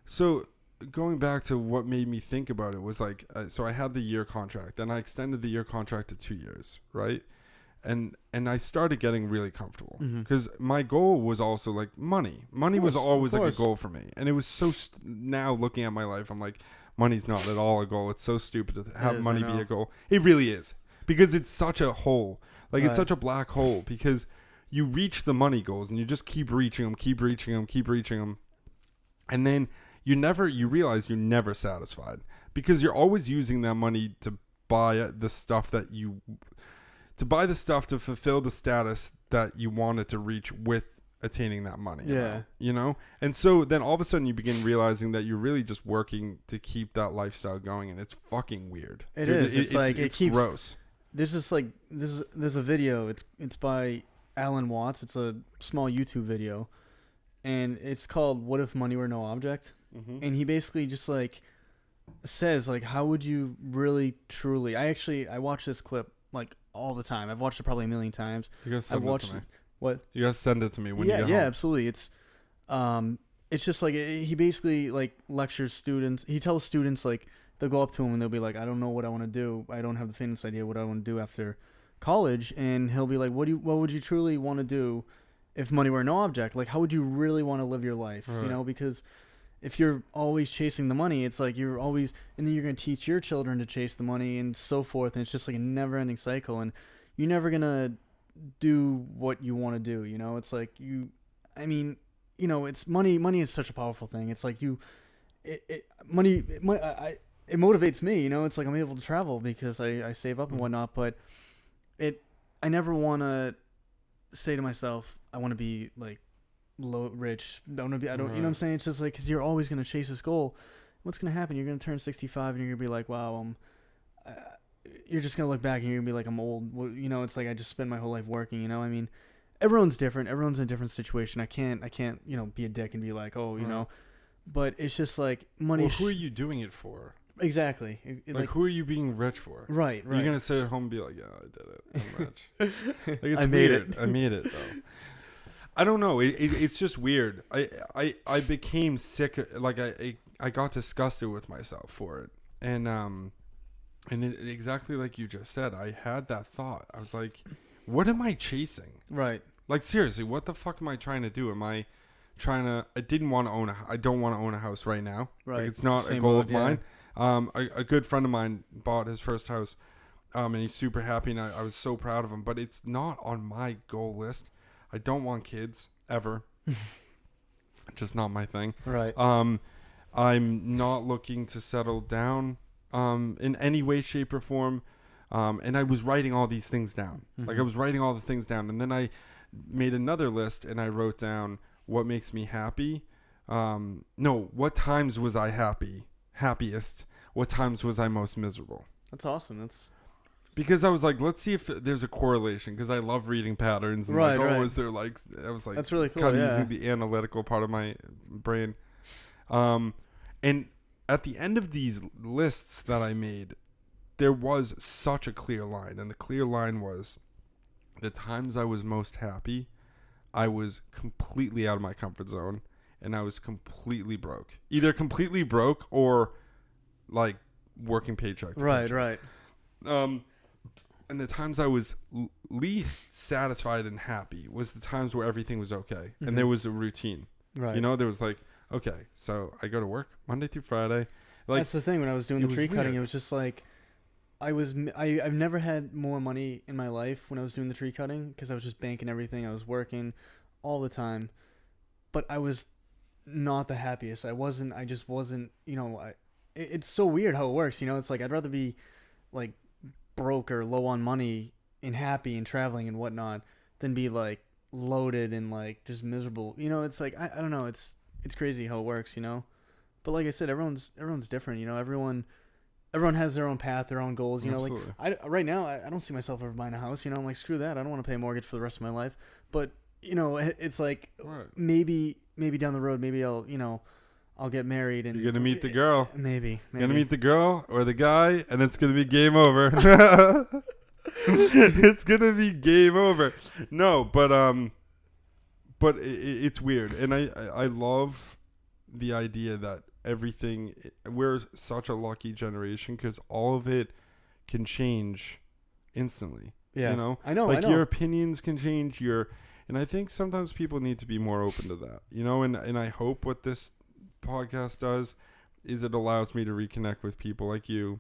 so going back to what made me think about it was like, so I had the year contract, then I extended the year contract to 2 years, right? And I started getting really comfortable because my goal was also like money. Money was always like a goal for me, and it was so. Now looking at my life, I'm like, money's not at all a goal. It's so stupid to have money be a goal. It really is, because it's such a hole. Like it's such a black hole, because you reach the money goals and you just keep reaching them, and then you realize you're never satisfied, because you're always using that money to buy the stuff to fulfill the status that you wanted to reach with attaining that money. And so then all of a sudden you begin realizing that you're really just working to keep that lifestyle going, and it's fucking weird. It is. It's keeps gross. There's just like there's a video. It's by Alan Watts. It's a small YouTube video, and it's called "What If Money Were No Object?" And he basically just like says like, how would you really truly? I watch this clip like all the time. I've watched it probably a million times. You gotta send it to me. What? You gotta send it to me when you get home. Yeah, absolutely. It's just like he basically like lectures students. He tells students like they'll go up to him and they'll be like, I don't know what I want to do. I don't have the faintest idea what I want to do after college. And he'll be like, what would you truly want to do if money were no object? Like, how would you really want to live your life? Right. Because if you're always chasing the money, it's like you're always, and then you're going to teach your children to chase the money and so forth. And it's just like a never ending cycle. And you're never going to do what you want to do. It's like it's money. Money is such a powerful thing. It's like money. it motivates me, you know. It's like I'm able to travel because I save up and whatnot, but I never want to say to myself, I want to be like rich. I want to be, I don't, you know what I'm saying? It's just like, cause you're always going to chase this goal. What's going to happen? You're going to turn 65 and you're going to be like, wow, uh, you're just going to look back and you're going to be like, I'm old. Well, you know, it's like, I just spent my whole life working, you know? I mean, everyone's different. Everyone's in a different situation. I can't, you know, be a dick and be like, oh, you know, but it's just like money. Well, who are you doing it for? Exactly. Like, who are you being rich for? Right. You're going to sit at home and be like, yeah, I did it. I'm rich. Like, it's I made weird. it. I made it, though. I don't know. It's just weird. I became sick. Like, I got disgusted with myself for it. And exactly like you just said, I had that thought. I was like, what am I chasing? Right. Like, seriously, what the fuck am I trying to do? Am I trying to... I don't want to own a house right now. Right. Like, it's not a goal of mine. A good friend of mine bought his first house, and he's super happy, and I was so proud of him. But it's not on my goal list. I don't want kids ever. Just not my thing. Right. I'm not looking to settle down in any way, shape, or form. And I was writing all these things down. Mm-hmm. Like, I was writing all the things down, and then I made another list, and I wrote down what makes me happy. What times was I happiest? What times was I most miserable? That's awesome. Because I was like, let's see if there's a correlation. Because I love reading patterns. And right. is there like... I was like... That's really cool, kind of using the analytical part of my brain. And at the end of these lists that I made, there was such a clear line. And the clear line was the times I was most happy, I was completely out of my comfort zone. And I was completely broke. Either completely broke or like working paycheck to paycheck. Right. And the times I was least satisfied and happy was the times where everything was okay. Mm-hmm. And there was a routine. Right. You know, there was like, okay, so I go to work Monday through Friday. Like, that's the thing. When I was doing the tree cutting, it was just like, I've never had more money in my life when I was doing the tree cutting because I was just banking everything. I was working all the time, but I was not the happiest. I just wasn't, you know, it's so weird how it works. You know, it's like, I'd rather be like broke or low on money and happy and traveling and whatnot than be like loaded and like just miserable. You know, it's like, I don't know. It's crazy how it works, you know, but like I said, everyone's different, you know, everyone has their own path, their own goals, you know. Absolutely. Like right now, I don't see myself ever buying a house, you know. I'm like, screw that. I don't want to pay a mortgage for the rest of my life. But, you know, it's like, right. maybe down the road, maybe I'll get married and you're gonna meet the girl. Maybe you're gonna meet the girl or the guy, and it's gonna be game over. It's gonna be game over. No, but it's weird, and I love the idea that we're such a lucky generation because all of it can change instantly. Yeah, you know, I know. Your opinions can change. And I think sometimes people need to be more open to that. You know, and I hope what this podcast does is it allows me to reconnect with people like you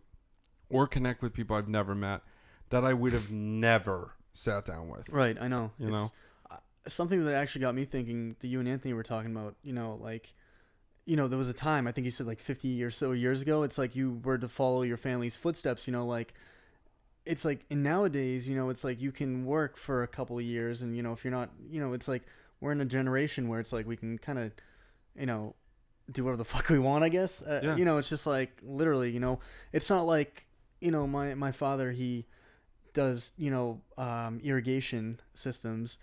or connect with people I've never met that I would have never sat down with. Right, I know. You know? Something that actually got me thinking that you and Anthony were talking about, you know, like, you know, there was a time, I think you said like 50 or so years ago, it's like you were to follow your family's footsteps, you know, like, it's like, and nowadays, you know, it's like you can work for a couple of years and, you know, if you're not, you know, it's like we're in a generation where it's like we can kind of, you know, do whatever the fuck we want, I guess. Yeah. You know, it's just like literally, you know, it's not like, you know, my father, he does, you know, irrigation systems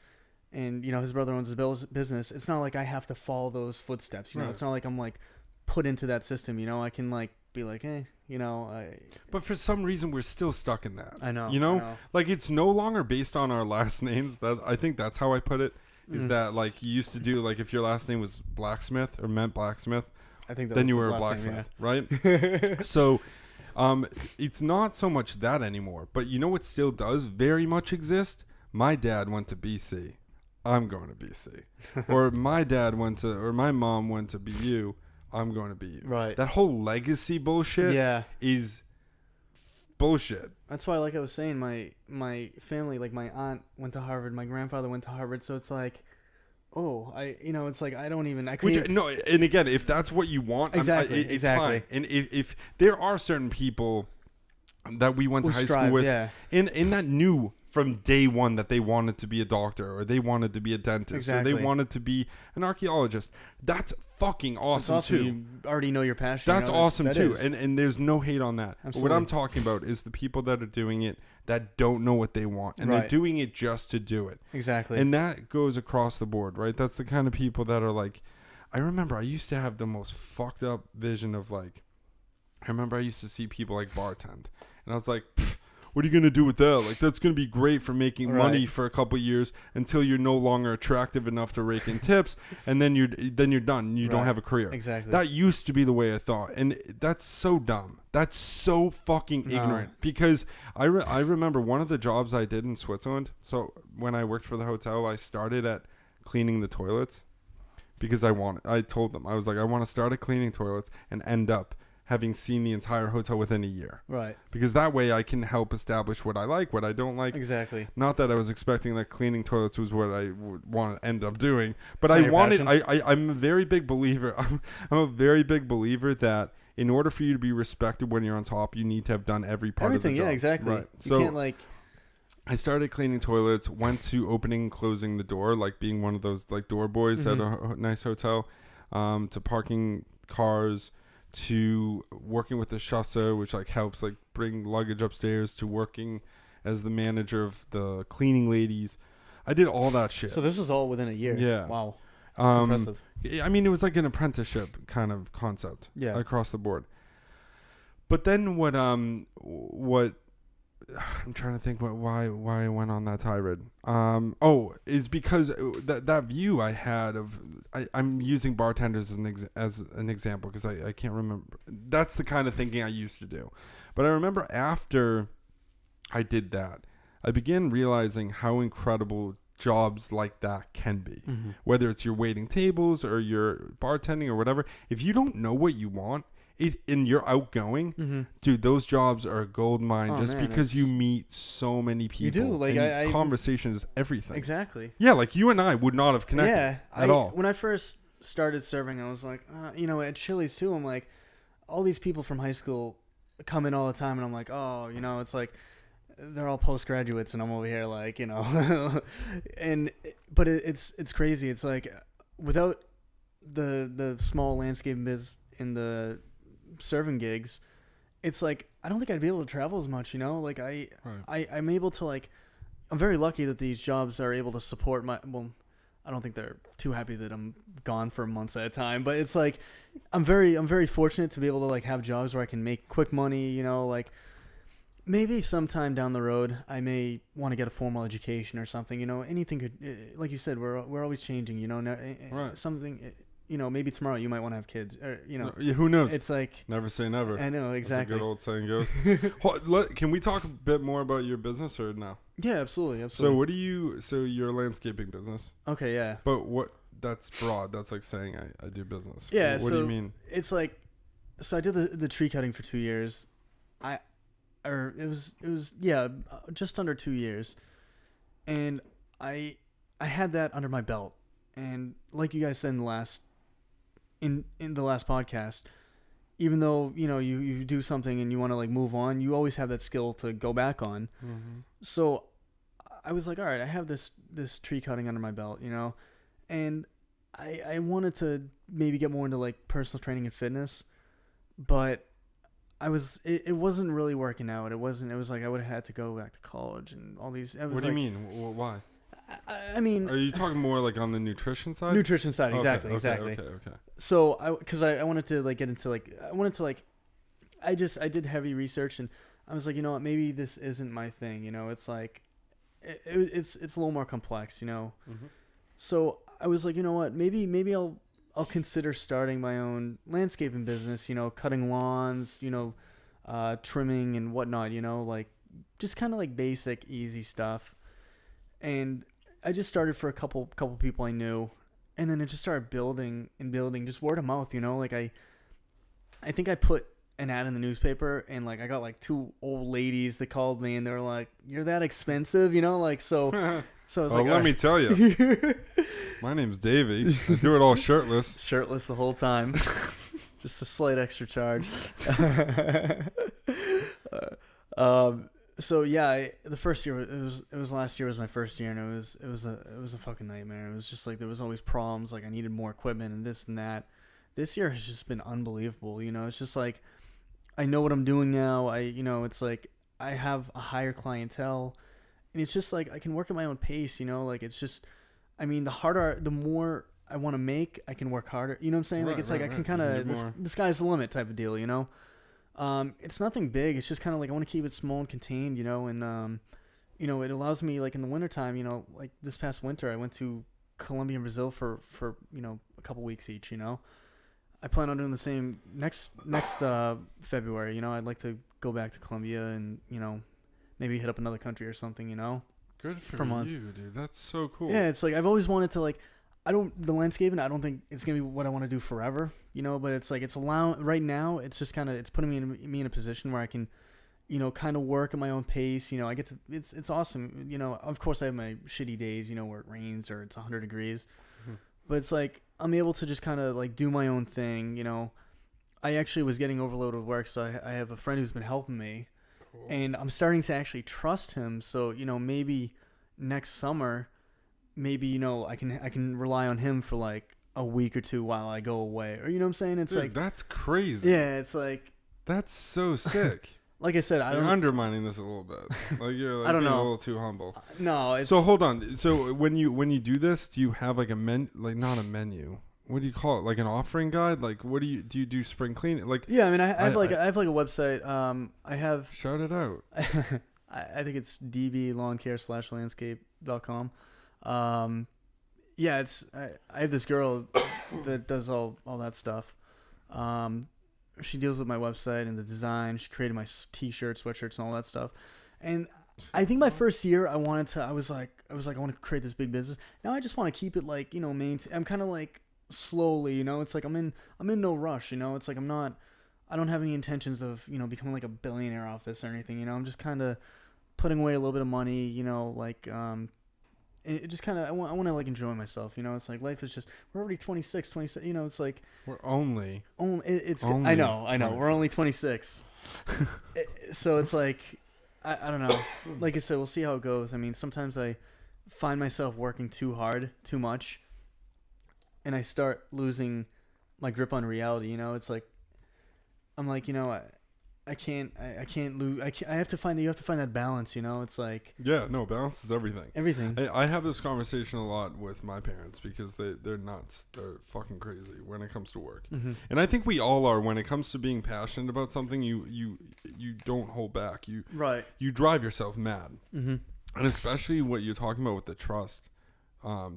and, you know, his brother owns his business. It's not like I have to follow those footsteps, you know, It's not like I'm like put into that system, you know, I can like be like, hey, you know, but for some reason we're still stuck in that. I know. You know? Like it's no longer based on our last names. I think that's how I put it. Is that like you used to do like if your last name was blacksmith or meant blacksmith, I think then you were a blacksmith, right? So it's not so much that anymore. But you know what still does very much exist? My dad went to BC. I'm going to BC. Or my dad or my mom went to BU. I'm going to BU. Right. That whole legacy bullshit is bullshit. That's why, like I was saying, my family, like my aunt went to Harvard, my grandfather went to Harvard, so it's like it's like I don't even. I Which can't. no, and again, if that's what you want, Exactly, it's exactly. fine. And if there are certain people that we went to high strive, school with, yeah. and that knew from day one that they wanted to be a doctor or they wanted to be a dentist Exactly. or they wanted to be an archaeologist, that's fucking awesome too. You already know your passion. That's awesome too, and there's no hate on that. Absolutely. What I'm talking about is the people that are doing it that don't know what they want, and they're doing it just to do it. Exactly. And that goes across the board, right? That's the kind of people that are like, I remember I used to have the most fucked up vision of like, I remember I used to see people like bartend, and I was like, what are you going to do with that? Like, that's going to be great for making money for a couple of years until you're no longer attractive enough to rake in tips, and then you're done. You don't have a career. Exactly. That used to be the way I thought, and that's so dumb. That's so fucking ignorant. Because I remember one of the jobs I did in Switzerland. So when I worked for the hotel, I started at cleaning the toilets because I told them, I was like, I want to start at cleaning toilets and end up having seen the entire hotel within a year. Right. Because that way I can help establish what I like, what I don't like. Exactly. Not that I was expecting that cleaning toilets was what I would want to end up doing, but I'm a very big believer. I'm a very big believer that in order for you to be respected when you're on top, you need to have done every part of the job. Yeah, exactly. Right. You can't like... I started cleaning toilets, went to opening and closing the door, like being one of those like door boys at a nice hotel, to parking cars, to working with the chasseur, which like helps like bring luggage upstairs, to working as the manager of the cleaning ladies. I did all that shit. So this is all within a year. Yeah. Wow. That's impressive. I mean, it was like an apprenticeship kind of concept across the board. But then what I'm trying to think why I went on that tirade. Is because that view I had of I'm using bartenders as an example because I can't remember. That's the kind of thinking I used to do. But I remember after I did that, I began realizing how incredible jobs like that can be. Whether it's you're waiting tables or you're bartending or whatever. If you don't know what you want, and you're outgoing, dude, those jobs are a gold mine because you meet so many people. You do. Like, conversation is everything. Exactly. Yeah, like you and I would not have connected at all. When I first started serving, I was like, at Chili's too, I'm like, all these people from high school come in all the time, and I'm like, it's like, they're all postgraduates, and I'm over here like, but it's crazy. It's like, without the small landscape biz in the serving gigs, it's like I don't think I'd be able to travel as much, like I'm able to, like, I'm very lucky that these jobs are able to support my, well, I don't think they're too happy that I'm gone for months at a time, but it's like I'm very fortunate to be able to like have jobs where I can make quick money, like maybe sometime down the road I may want to get a formal education or something, anything could, like you said, we're always changing, something. Maybe tomorrow you might want to have kids, or who knows? It's like never say never. I know, exactly. As a good old saying goes. Can we talk a bit more about your business or no? Yeah, absolutely. So you're a landscaping business. Okay, yeah. But that's broad. That's like saying I do business. Yeah. What do you mean? It's like, so I did the tree cutting for 2 years. It was just under 2 years, and I had that under my belt, and like you guys said in the last podcast, even though you do something and you want to like move on, you always have that skill to go back on. So I was like, all right, I have this tree cutting under my belt, and I wanted to maybe get more into like personal training and fitness, but it wasn't really working out. It was like I would have had to go back to college and all these. What do you mean? Why? I mean, are you talking more like on the nutrition side? Nutrition side, exactly. Okay. So I wanted to like get into like I did heavy research, and I was like, you know what, maybe this isn't my thing. It's like it's a little more complex, So I was like, you know what, maybe I'll consider starting my own landscaping business. Cutting lawns, trimming and whatnot. Like just kind of like basic, easy stuff. And I just started for a couple people I knew, and then it just started building, just word of mouth, Like I think I put an ad in the newspaper, and like I got like 2 old ladies that called me, and they were like, "You're that expensive," Like so So I was Oh, like, let me tell you, my name's Davey. I do it all shirtless. shirtless the whole time. Just a slight extra charge. So yeah, the first year it was last year was my first year, and it was a fucking nightmare. It was just like there was always problems. Like I needed more equipment and this and that. This year has just been unbelievable. You know, it's just like I know what I'm doing now. It's like I have a higher clientele, and it's just like I can work at my own pace. You know, like it's just, I mean, the more I want to make, I can work harder. You know what I'm saying? Like it's like I can kind of the sky's the limit type of deal. You know. It's nothing big. It's just kind of like I want to keep it small and contained, you know, and it allows me like in the wintertime, you know, like this past winter I went to Colombia and Brazil for a couple weeks each, you know. I plan on doing the same next February, you know. I'd like to go back to Colombia and, you know, maybe hit up another country or something, you know. Good for you, dude. That's so cool. Yeah, it's like I've always wanted to like the landscaping, I don't think it's going to be what I want to do forever, you know, but it's like right now it's just kind of it's putting me in a position where I can, you know, kind of work at my own pace, you know. I get to it's awesome, you know. Of course I have my shitty days, you know, where it rains or it's 100 degrees. But it's like I'm able to just kind of like do my own thing, you know. I actually was getting overloaded with work, so I have a friend who's been helping me. Cool. And I'm starting to actually trust him, so, you know, maybe next summer, maybe, you know, I can rely on him for like a week or two while I go away, or, you know what I'm saying? It's Dude, like that's crazy. Yeah, it's like that's so sick. Like I said, you're undermining this a little bit. Like you're like I don't being know. a little too humble. No, it's so hold on. So when you do this, do you have like a not a menu? What do you call it? Like an offering guide? Like what do you do? Spring cleaning? Like yeah, I mean, I have like a website. I have shout it out. I think it's dblawncare/landscape.com. Yeah, I have this girl that does all that stuff. She deals with my website and the design. She created my t-shirts, sweatshirts, and all that stuff. And I think my first year, I was like, I want to create this big business. Now I just want to keep it like, you know, I'm kind of like slowly, you know. It's like I'm in no rush, you know. It's like I don't have any intentions of, you know, becoming like a billionaire off this or anything, you know. I'm just kind of putting away a little bit of money, you know, like it just kind of I want to like enjoy myself, you know. It's like life is just, we're already 26, 27, you know. It's like we're only I know 26. We're only 26. So it's like I don't know. Like I said, we'll see how it goes. I mean, sometimes I find myself working too hard, too much, and I start losing my grip on reality, you know. It's like I'm like, you know, I can't lose. I have to find that. You have to find that balance, you know. It's like balance is everything. I have this conversation a lot with my parents because they're nuts. They're fucking crazy when it comes to work, and I think we all are when it comes to being passionate about something. You don't hold back. You drive yourself mad, and especially what you're talking about with the trust.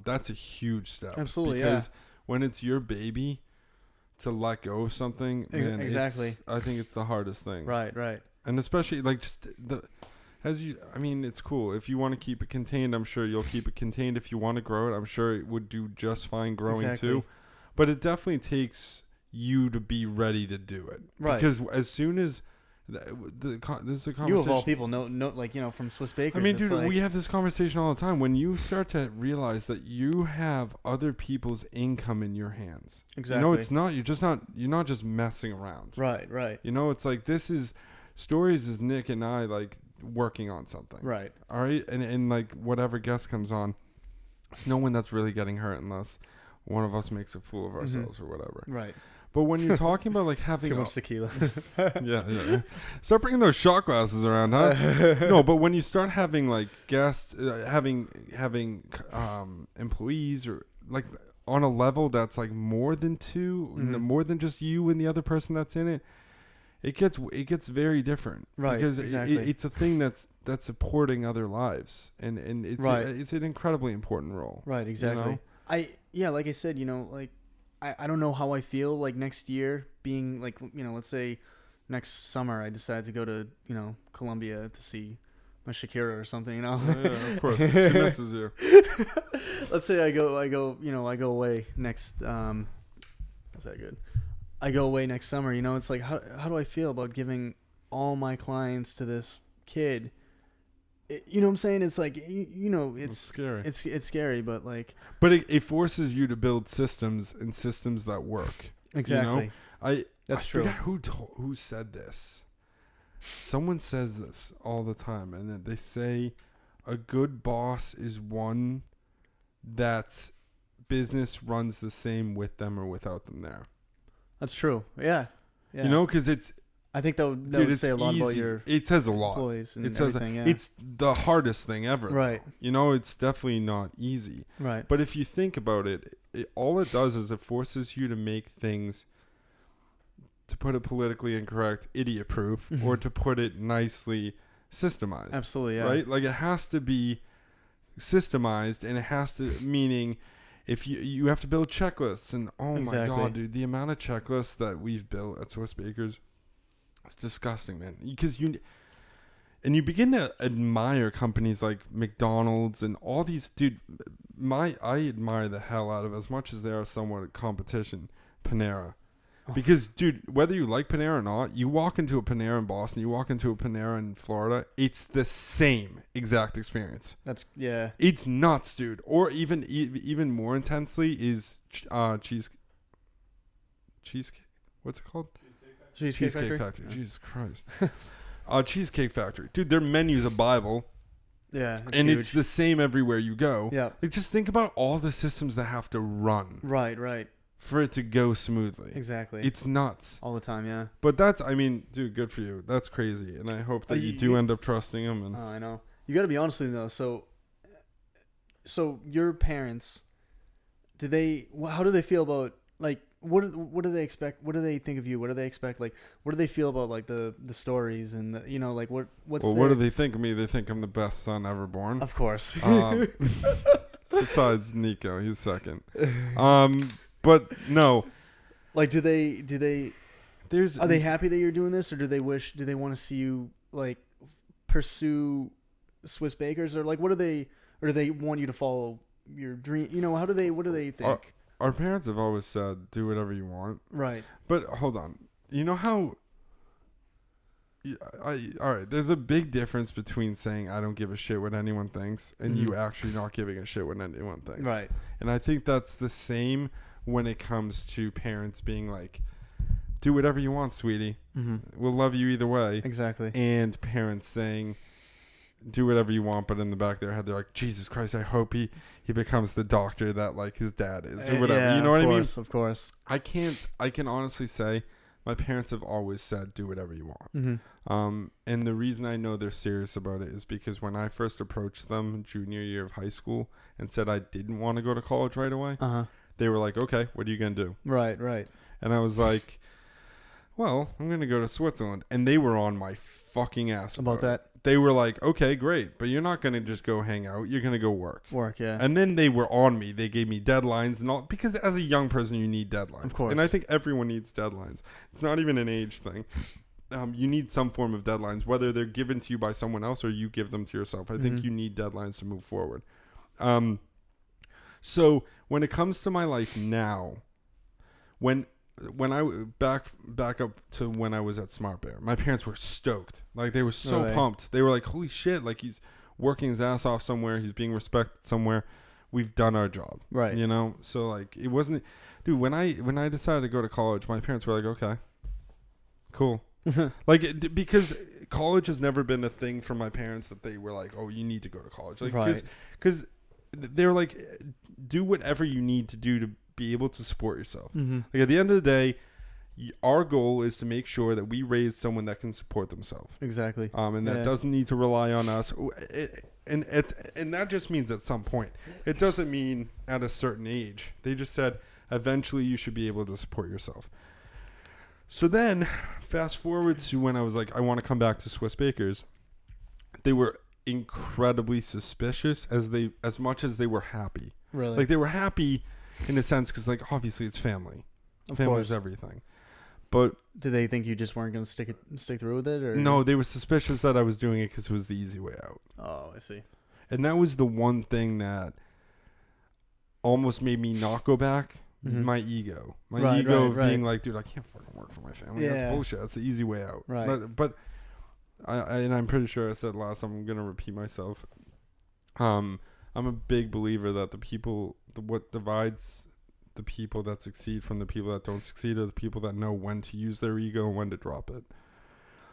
That's a huge step. Absolutely, because when it's your baby, to let go of something, man, exactly. I think it's the hardest thing. Right. And especially like just I mean, it's cool. If you want to keep it contained, I'm sure you'll keep it contained. If you want to grow it, I'm sure it would do just fine growing too. But it definitely takes you to be ready to do it. Right. Because as soon as this is a conversation. You of all people, no, like, you know, from Swiss Bakers. I mean, dude, like, we have this conversation all the time. When you start to realize that you have other people's income in your hands, exactly. You know, it's not. You're not just messing around. Right. You know, it's like Stohries is Nick and I like working on something. Right. All right, and like whatever guest comes on, there's no one that's really getting hurt unless one of us makes a fool of ourselves or whatever. Right. But when you're talking about like having too much tequila, yeah, start bringing those shot glasses around, huh? No, but when you start having like guests, having employees, or like on a level that's like more than two, more than just you and the other person that's in it, it gets very different, right? Because exactly. It's a thing that's supporting other lives, and it's it's an incredibly important role, right? Exactly. You know? Like I said, you know, like. I don't know how I feel like next year being like, you know, let's say next summer I decide to go to, you know, Colombia to see my Shakira or something, you know. Yeah, of course. She misses you. Let's say I go away next is that good? I go away next summer, you know. It's like how do I feel about giving all my clients to this kid you know what I'm saying? It's like you know, It's scary. It's scary, but like But it forces you to build systems and systems that work. exactly. That's I true. forgot who said this. Someone says this all the time, and they say a good boss is one that's business runs the same with them or without them there. That's true. Yeah. Yeah. You know, because it's I think that would dude, it's say a lot about easy. your It says a lot. employees and It says everything. Yeah. it's the hardest thing ever. right. though. You know, it's definitely not easy. Right. But if you think about it, all it does is it forces you to make things, to put it politically incorrect, idiot-proof, or to put it nicely, systemized. Absolutely. Yeah. Right? Like, it has to be systemized, and it has to, meaning, if you have to build checklists, and oh Exactly. my god, dude, the amount of checklists that we've built at Swiss Bakers, it's disgusting, man. Because you begin to admire companies like McDonald's and all these, dude. I admire the hell out of, as much as they are somewhat a competition, Panera. Because, dude, whether you like Panera or not, you walk into a Panera in Boston, you walk into a Panera in Florida, it's the same exact experience. That's yeah. It's nuts, dude. Or even more intensely is cheesecake. What's it called? Cheesecake Factory. Jesus Christ. Cheesecake Factory. Dude, their menu's a Bible. Yeah. And huge. it's the same everywhere you go. Yeah. Like, just think about all the systems that have to run Right. Right. for it to go smoothly. Exactly. It's nuts. all the time. Yeah. But that's, I mean, dude, good for you. That's crazy. And I hope that you do end up trusting him. And Oh, I know. You got to be honest with me though. So your parents, how do they feel about like what do they expect? What do they think of you? What do they expect? Like what do they feel about like the stories and the, you know, like what's well, what do they think of me? They think I'm the best son ever born. Of course. Besides Nico, he's second. But no. Like do they are they happy that you're doing this, or do they want to see you like pursue Swiss Bakers, or like or do they want you to follow your dream? You know, what do they think? Our parents have always said, do whatever you want. Right. But hold on. You know how all right, there's a big difference between saying I don't give a shit what anyone thinks and you actually not giving a shit what anyone thinks. Right. And I think that's the same when it comes to parents being like, do whatever you want, sweetie. We'll love you either way. Exactly. And parents saying, do whatever you want, but in the back of their head, they're like, Jesus Christ, I hope he becomes the doctor that like his dad is or whatever. Yeah, you know what I mean? Of course. I can honestly say my parents have always said, do whatever you want. And the reason I know they're serious about it is because when I first approached them junior year of high school and said I didn't want to go to college right away, they were like, okay, what are you going to do? Right. And I was like, well, I'm going to go to Switzerland. And they were on my fucking ass About that. They were like, okay, great, but you're not going to just go hang out. You're going to go work. Yeah. And then they were on me. They gave me deadlines and all, because as a young person, you need deadlines. Of course. And I think everyone needs deadlines. It's not even an age thing. You need some form of deadlines, whether they're given to you by someone else or you give them to yourself. I think you need deadlines to move forward. So when it comes to my life now, when I back up to when I was at Smart Bear, my parents were stoked. Like they were so pumped. They were like, "Holy shit! Like he's working his ass off somewhere. He's being respected somewhere. We've done our job." Right. You know. So like it wasn't, dude. When I decided to go to college, my parents were like, "Okay, cool." Like because college has never been a thing for my parents that they were like, "Oh, you need to go to college." Like because they were like, "Do whatever you need to do to be able to support yourself." Like at the end of the day, our goal is to make sure that we raise someone that can support themselves. Exactly. And that doesn't need to rely on us. And that just means at some point. It doesn't mean at a certain age. They just said eventually you should be able to support yourself. So then, fast forward to when I was like, I want to come back to Swiss Bakers. They were incredibly suspicious as much as they were happy. Really? Like they were happy in a sense because like obviously it's family. Of Family course. is everything. But did they think you just weren't going to stick through with it, or no, they were suspicious that I was doing it because it was the easy way out. Oh, I see. And that was the one thing that almost made me not go back. My ego. Being like, dude, I can't fucking work for my family. Yeah. That's bullshit. That's the easy way out. Right. But and I'm pretty sure I said last time, I'm gonna repeat myself. I'm a big believer that what divides the people that succeed from the people that don't succeed are the people that know when to use their ego and when to drop it.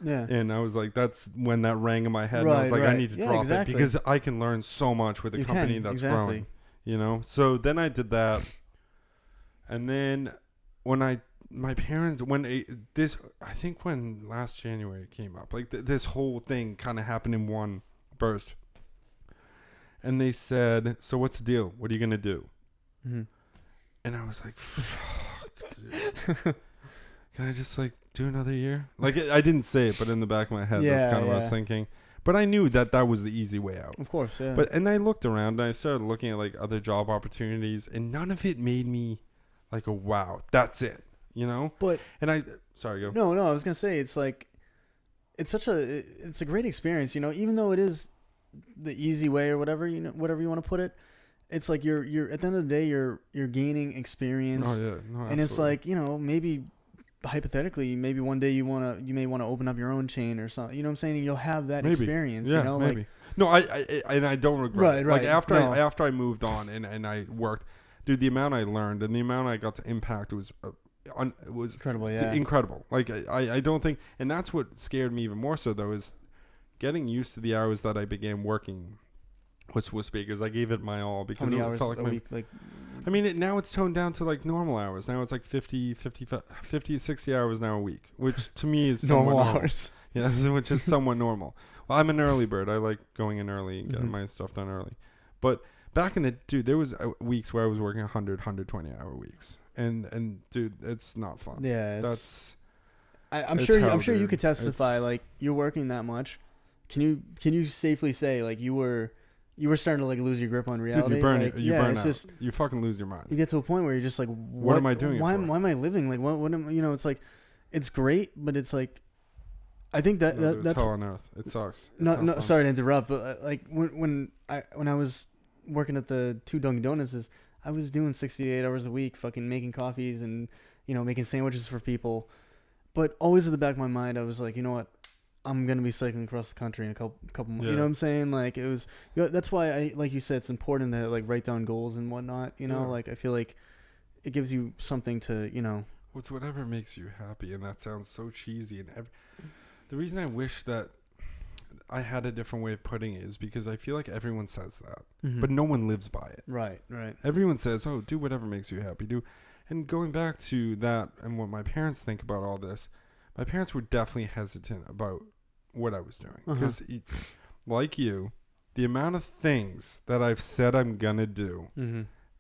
Yeah. And I was like, that's when that rang in my head. And I was like, I need to drop it because I can learn so much with a company that's growing. You know? So then I did that. And then when I think when last January came up, like this whole thing kind of happened in one burst. And they said, so what's the deal? What are you going to do? Mm-hmm. And I was like, fuck, dude. Can I just like do another year? Like I didn't say it, but in the back of my head, that's kind of what I was thinking. But I knew that was the easy way out. Of course, yeah. And I looked around and I started looking at like other job opportunities, and none of it made me like, oh, wow, that's it, you know? Sorry, go. No, I was going to say, it's like, it's a great experience, you know, even though it is the easy way or whatever, you know, whatever you want to put it. It's like you're at the end of the day, you're gaining experience. Oh, yeah. No, and it's like, you know, maybe hypothetically, maybe one day you may want to open up your own chain or something. You know what I'm saying? And you'll have that experience. Yeah, you know, maybe. Like, no, I don't regret it. Right. Like after I moved on and I worked, dude, the amount I learned and the amount I got to impact was incredible. Yeah, incredible. Like I don't think, and that's what scared me even more so though, is getting used to the hours that I began working with speakers. I gave it my all because how many it hours felt like a week? Like, I mean, now it's toned down to like normal hours. Now it's like 50, 60 hours now a week, which to me is normal hours. Yeah, which is somewhat normal. Well, I'm an early bird. I like going in early and getting my stuff done early. But back in there was weeks where I was working 120 hour weeks. And dude, it's not fun. Yeah, I'm it's sure hell, you could testify, like, you're working that much. Can you safely say, like, you were starting to like lose your grip on reality? Dude, you burn out. Just, you fucking lose your mind. You get to a point where you're just like, what am I doing? Why am I living? Like, what am, you know? It's like, it's great, but it's like, I think that's hell on earth. It sucks. No. Sorry to interrupt, but like when I was working at the 2 Dunkin' Donuts, I was doing 68 hours a week, fucking making coffees and, you know, making sandwiches for people. But always at the back of my mind, I was like, you know what? I'm going to be cycling across the country in a couple months. You know what I'm saying? Like, it was, you know, that's why like you said, it's important to like write down goals and whatnot, you know, like I feel like it gives you something to, you know. It's whatever makes you happy. And that sounds so cheesy. And the reason I wish that I had a different way of putting it is because I feel like everyone says that, but no one lives by it. Right. Everyone says, oh, do whatever makes you happy. And going back to that and what my parents think about all this, my parents were definitely hesitant about what I was doing. Because, like you, the amount of things that I've said I'm going to do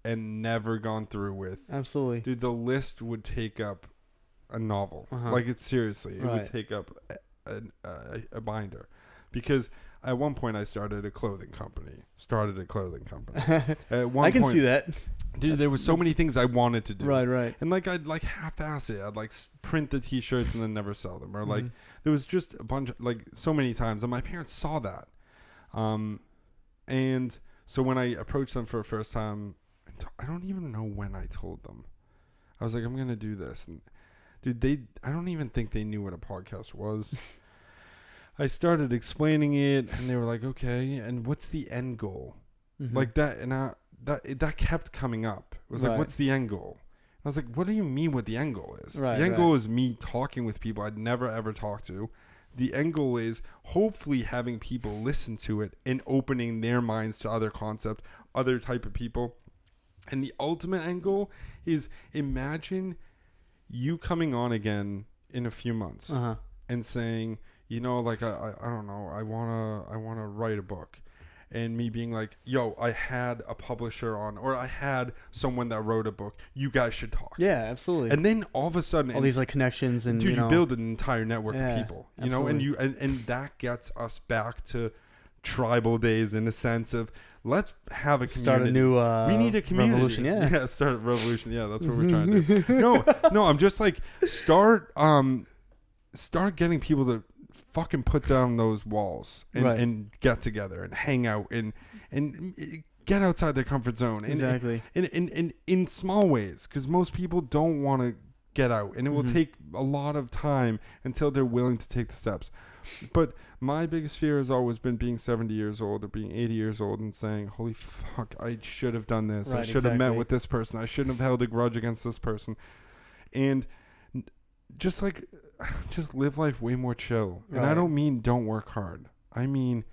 and never gone through with. Absolutely. Dude, the list would take up a novel. Like, it's seriously. It would take up a binder. Because at one point I started a clothing company. At one I can point, see that. Dude, there was so many things I wanted to do. Right. And like I'd like half-ass it. I'd like print the T-shirts and then never sell them. Or like there was just a bunch of, like, so many times. And my parents saw that. And so when I approached them for the first time, I don't even know when I told them. I was like, I'm going to do this. And dude, I don't even think they knew what a podcast was. I started explaining it and they were like, okay, and what's the end goal? Like that, and that kept coming up. It was like, what's the end goal? I was like, what do you mean what the end goal is? The end goal is me talking with people I'd never ever talked to. The end goal is hopefully having people listen to it and opening their minds to other concepts, other type of people. And the ultimate end goal is, imagine you coming on again in a few months and saying, you know, like, I don't know, I wanna write a book. And me being like, yo, I had a publisher on, or I had someone that wrote a book. You guys should talk. Yeah, absolutely. And then all of a sudden, all these like connections and, dude, you build an entire network of people, you absolutely. know, and that gets us back to tribal days in a sense of, let's have a community. Start a new we need a community. Revolution, yeah. Start a revolution. Yeah, that's what we're trying to do. No, I'm just like, start getting people to fucking put down those walls and get together and hang out and get outside their comfort zone. Exactly. In small ways, because most people don't want to get out, and it will take a lot of time until they're willing to take the steps. But my biggest fear has always been being 70 years old or being 80 years old and saying, holy fuck, I should have done this. Right, I should have met exactly. with this person. I shouldn't have held a grudge against this person. And just live life way more chill. And I Right. don't mean don't work hard. I mean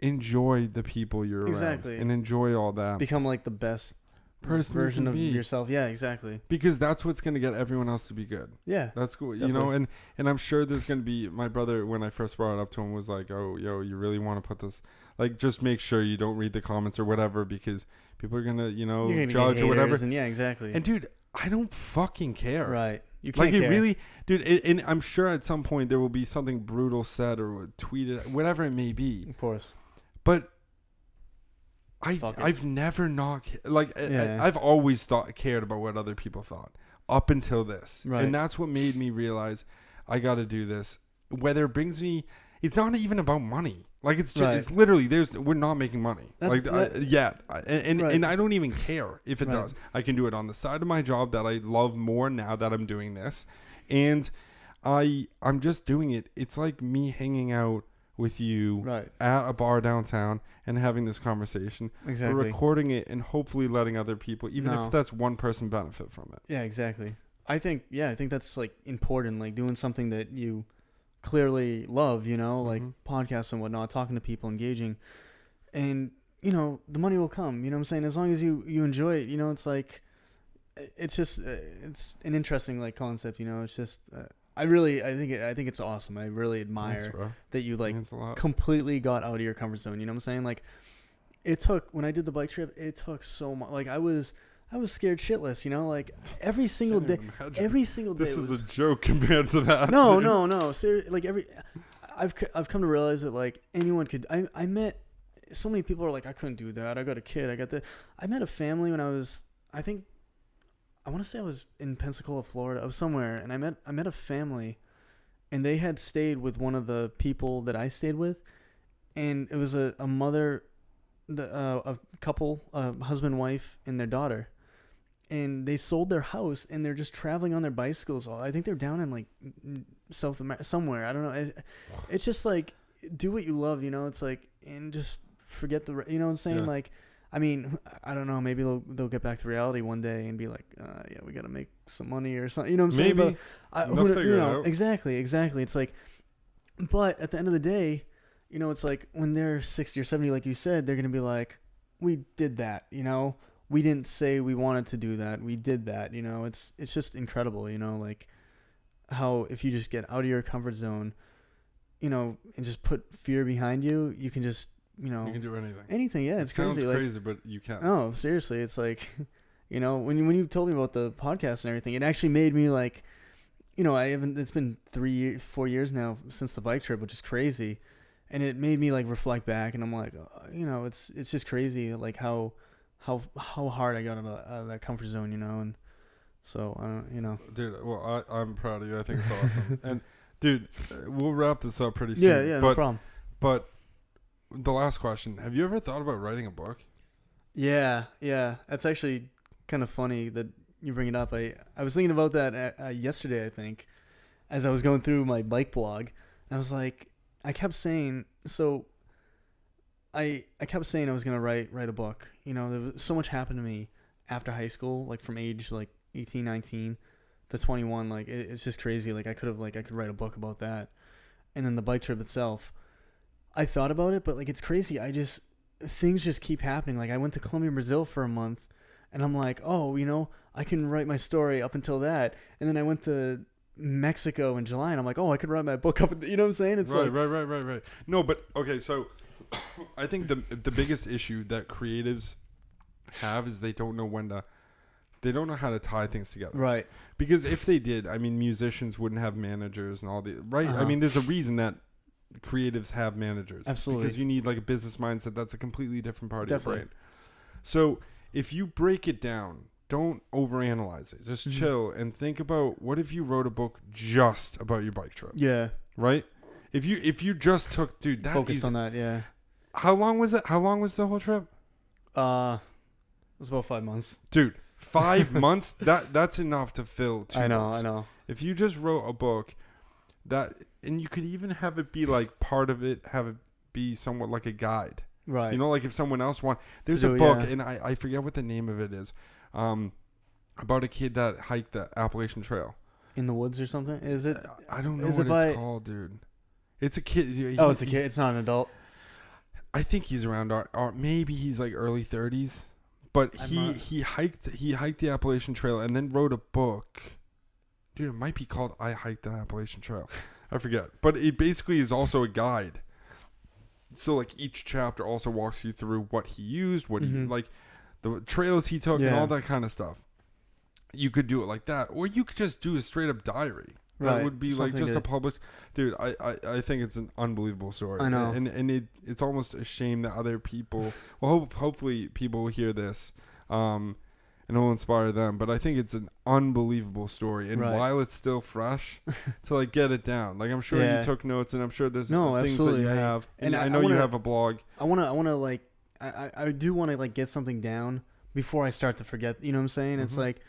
enjoy the people you're Exactly. around and enjoy all that. Become like the best Person you version can of be. yourself. Yeah, exactly. Because that's what's going to get everyone else to be good. Yeah. That's cool. You Definitely. know, and I'm sure there's going to be, my brother, when I first brought it up to him, was like, oh, yo, you really want to put this, like, just make sure you don't read the comments or whatever, because people are going to, You're gonna judge get or whatever. haters, and yeah, exactly. And dude, I don't fucking care. Right. You can't Like, it care. really, dude, and I'm sure at some point there will be something brutal said or tweeted, whatever it may be. Of course. But Fuck it. I've never not like Yeah. I've always cared about what other people thought up until this, Right. and that's what made me realize I got to do this. Whether it brings me, it's not even about money. Like it's just, Right. it's literally we're not making money That's- yet, and Right. and I don't even care if it Right. does. I can do it on the side of my job that I love more now that I'm doing this, and I'm just doing it. It's like me hanging out with you Right. at a bar downtown and having this conversation. Exactly. We're recording it and hopefully letting other people, even No. if that's one person, benefit from it. Yeah, exactly. I think that's like important, like doing something that you clearly love, like Mhm. podcasts and whatnot, talking to people, engaging, and the money will come. You know what I'm saying? As long as you enjoy it, it's like it's just it's an interesting like concept. It's just I think it's awesome. I really admire Thanks, bro. that you like Means a lot. completely got out of your comfort zone. You know what I'm saying? Like it took, when I did the bike trip, it took so much. Like I was scared shitless, like every single day, Can't even imagine. every single day. This was, is a joke compared to that. no, dude. no. Seriously, like I've come to realize that like anyone could. I met so many people are like, I couldn't do that. I got a kid. I met a family when I was, I want to say I was in Pensacola, Florida. I was somewhere, and I met a family, and they had stayed with one of the people that I stayed with, and it was a mother, a couple, husband, wife, and their daughter. And they sold their house, and they're just traveling on their bicycles. I think they're down in like South America, somewhere. I don't know. It's just like, do what you love, It's like, and just forget the, you know what I'm saying? Yeah. Like, I mean, I don't know. Maybe they'll get back to reality one day and be like, yeah, we got to make some money or something. You know what I'm saying? Maybe. But They'll figure it out. Exactly. It's like, but at the end of the day, it's like when they're 60 or 70, like you said, they're gonna be like, we did that. We didn't say we wanted to do that. We did that. It's just incredible. Like how if you just get out of your comfort zone, and just put fear behind you, you can just, You can do anything. anything. Yeah, it's Sounds crazy. Like, crazy, but you can. no, seriously, it's like, when you told me about the podcast and everything, it actually made me like, it's been 4 years now since the bike trip, which is crazy. And it made me like reflect back, and I'm like, it's just crazy. Like how hard I got out of that comfort zone, and so, Dude, well, I'm proud of you. I think it's awesome. And, dude, we'll wrap this up pretty soon. yeah, no problem. But the last question, have you ever thought about writing a book? Yeah. That's actually kind of funny that you bring it up. I was thinking about that yesterday, I think, as I was going through my bike blog. And I was like, I kept saying I was going to write a book. There was so much happened to me after high school, like from age like 18, 19 to 21. Like it's just crazy. Like I could write a book about that. And then the bike trip itself, I thought about it, but like it's crazy. Things just keep happening. Like I went to Colombia, Brazil for a month, and I'm like, oh, I can write my story up until that. And then I went to Mexico in July, and I'm like, oh, I could write my book up. You know what I'm saying? It's Right. No, but okay, so I think the biggest issue that creatives have is they don't know how to tie things together. right. Because if they did, I mean, musicians wouldn't have managers and all the right. I mean, there's a reason that creatives have managers. Absolutely. Because you need like a business mindset. That's a completely different part of your Definitely. brain. So if you break it down, don't overanalyze it. Just chill and think about, what if you wrote a book just about your bike trip, Yeah. right? If you just took, dude, that Focused is, on that. Yeah. how long was that? How long was the whole trip? It was about 5 months. Dude, 5 months, that's enough to fill 2 I books. know. If you just wrote a book and you could even have it be like part of it, have it be somewhat like a guide. Right. You know, like if someone else there's a book, and I forget what the name of it is, about a kid that hiked the Appalachian Trail. In the woods or something? Is it? I don't know what it's called, dude. It's a kid. It's a kid. It's not an adult. I think he's around our maybe he's like early 30s, but he hiked the Appalachian Trail and then wrote a book. Dude, it might be called I Hiked the Appalachian Trail. I forget, but it basically is also a guide. So like each chapter also walks you through what he used, what he like, the trails he took, and all that kind of stuff. You could do it like that, or you could just do a straight up diary. That would be something like just a published. Dude, I think it's an unbelievable story. I know, and it's almost a shame that other people. Well, hopefully people will hear this, and it'll inspire them. But I think it's an unbelievable story, and while it's still fresh, to like get it down. Like I'm sure you took notes, and I'm sure there's things absolutely. that you have. And I know you have a blog. I wanna like I do want to like get something down before I start to forget. You know what I'm saying? It's like.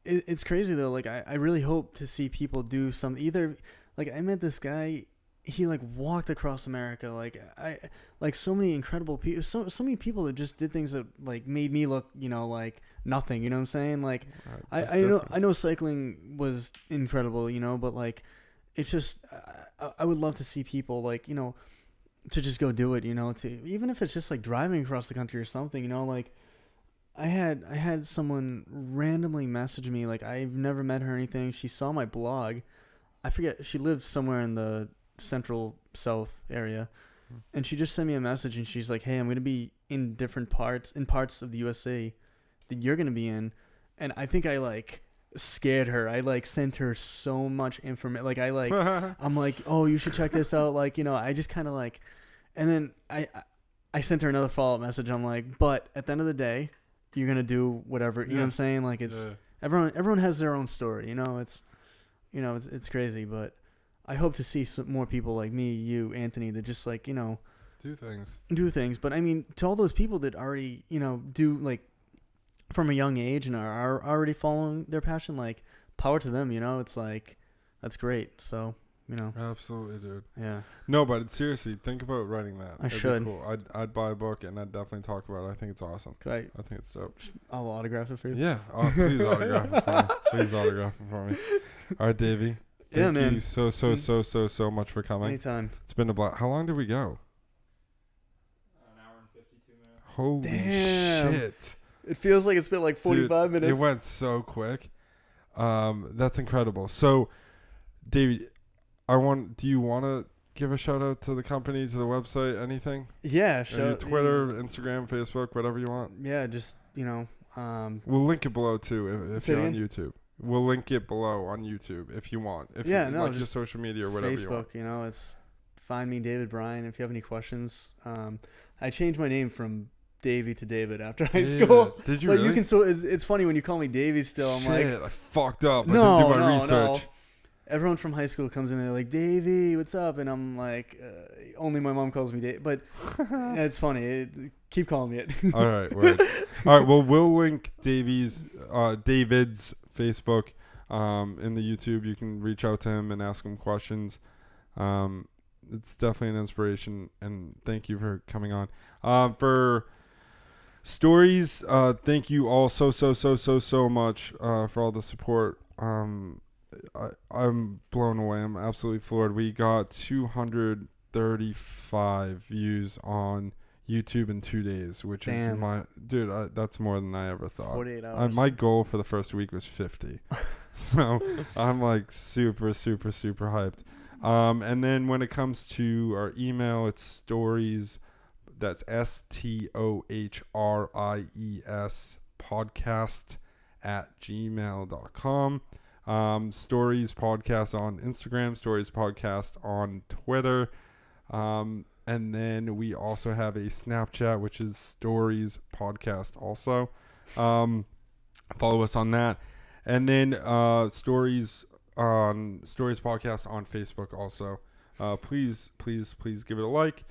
It's crazy though. Like I really hope to see people do some either. Like I met this guy, he like walked across America. Like so many incredible people. So many people that just did things that like made me look, like nothing. You know what I'm saying? Like I know cycling was incredible. But like it's just I would love to see people like to just go do it. To even if it's just like driving across the country or something. Like. I had someone randomly message me, like I've never met her or anything. She saw my blog. I forget, she lived somewhere in the central south area. And she just sent me a message and she's like, hey, I'm going to be in parts of the USA that you're going to be in. And I think I like scared her. I like sent her so much information. Like I'm like, oh, you should check this out. Like, I just kind of like, and then I sent her another follow-up message. I'm like, but at the end of the day, you're gonna do whatever, you know what I'm saying? Like it's everyone has their own story, it's crazy, but I hope to see some more people like me, you, Anthony, that just like, do things. But I mean, to all those people that already, do like from a young age and are already following their passion, like power to them, it's like, that's great. So, Absolutely, dude. Yeah. No, but seriously, think about writing that. I should. Be cool. I'd buy a book and I'd definitely talk about it. I think it's awesome. I think it's dope. I'll autograph it for you. Yeah. Please autograph it for me. Please autograph it for me. All right, Davey. Thank you so much for coming. Anytime. It's been a blast. How long did we go? An hour and 52 minutes. Holy shit. It feels like it's been like 45 minutes. It went so quick. That's incredible. So, Davey, do you want to give a shout out to the company, to the website, anything? Yeah, Twitter, Instagram, Facebook, whatever you want. Yeah, just, we'll link it below too if you're on YouTube. We'll link it below on YouTube if you want. Just your social media or whatever Facebook, you want. It's find me, David Bryan, if you have any questions. I changed my name from Davey to David after high school. Did you really? It's funny when you call me Davey still. I'm like, I fucked up. I didn't do my research. No. Everyone from high school comes in and they're like, Davey, what's up? And I'm like, only my mom calls me Dave. But it's funny. Keep calling me it. All right. Word. All right. Well, we'll link David's Facebook in the YouTube. You can reach out to him and ask him questions. It's definitely an inspiration. And thank you for coming on. For Stohries, thank you all so much for all the support. I'm blown away. I'm absolutely floored. We got 235 views on YouTube in 2 days, which is that's more than I ever thought. 48 hours. My goal for the first week was 50. So I'm like super hyped. And then when it comes to our email, it's Stohries. That's STOHRIES podcast@gmail.com. Stohries podcast on Instagram, Stohries podcast on Twitter, and then we also have a Snapchat, which is Stohries podcast also. Follow us on that, and then Stohries podcast on Facebook also. Please give it a like.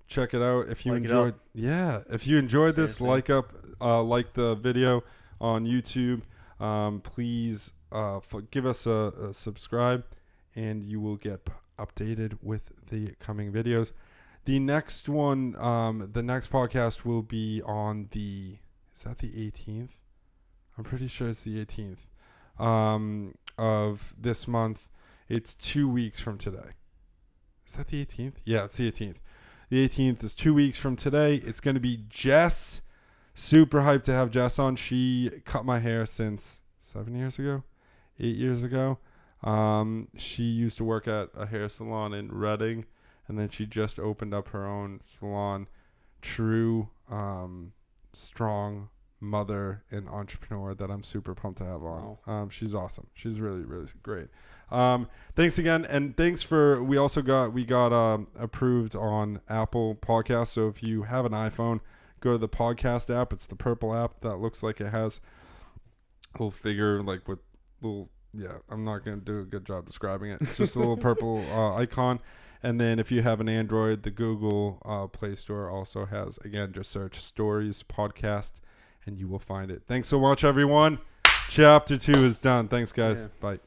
Check it out if you enjoyed. Yeah, if you enjoyed this, like the video. on YouTube. Please give us a subscribe, and you will get updated with the coming videos. The next one, the next podcast will be on is that the 18th? I'm pretty sure it's the 18th of this month. It's 2 weeks from today. Is that the 18th? Yeah, it's the 18th. The 18th is 2 weeks from today. It's going to be Jess. Super hyped to have Jess on. She cut my hair since 8 years ago. She used to work at a hair salon in Reading, and then she just opened up her own salon. True, strong mother and entrepreneur that I'm super pumped to have on. Wow. She's awesome. She's really, really great. Thanks again, and thanks for we got approved on Apple Podcasts. So if you have an iPhone, go to the podcast app. It's the purple app that looks like it has a little figure like with little. Yeah, I'm not gonna do a good job describing it. It's just a little purple icon. And then if you have an Android, the Google Play Store also has, again, just search Stohries Podcast and you will find it. Thanks so much, everyone. Chapter 2 is done. Thanks, guys. Yeah. Bye.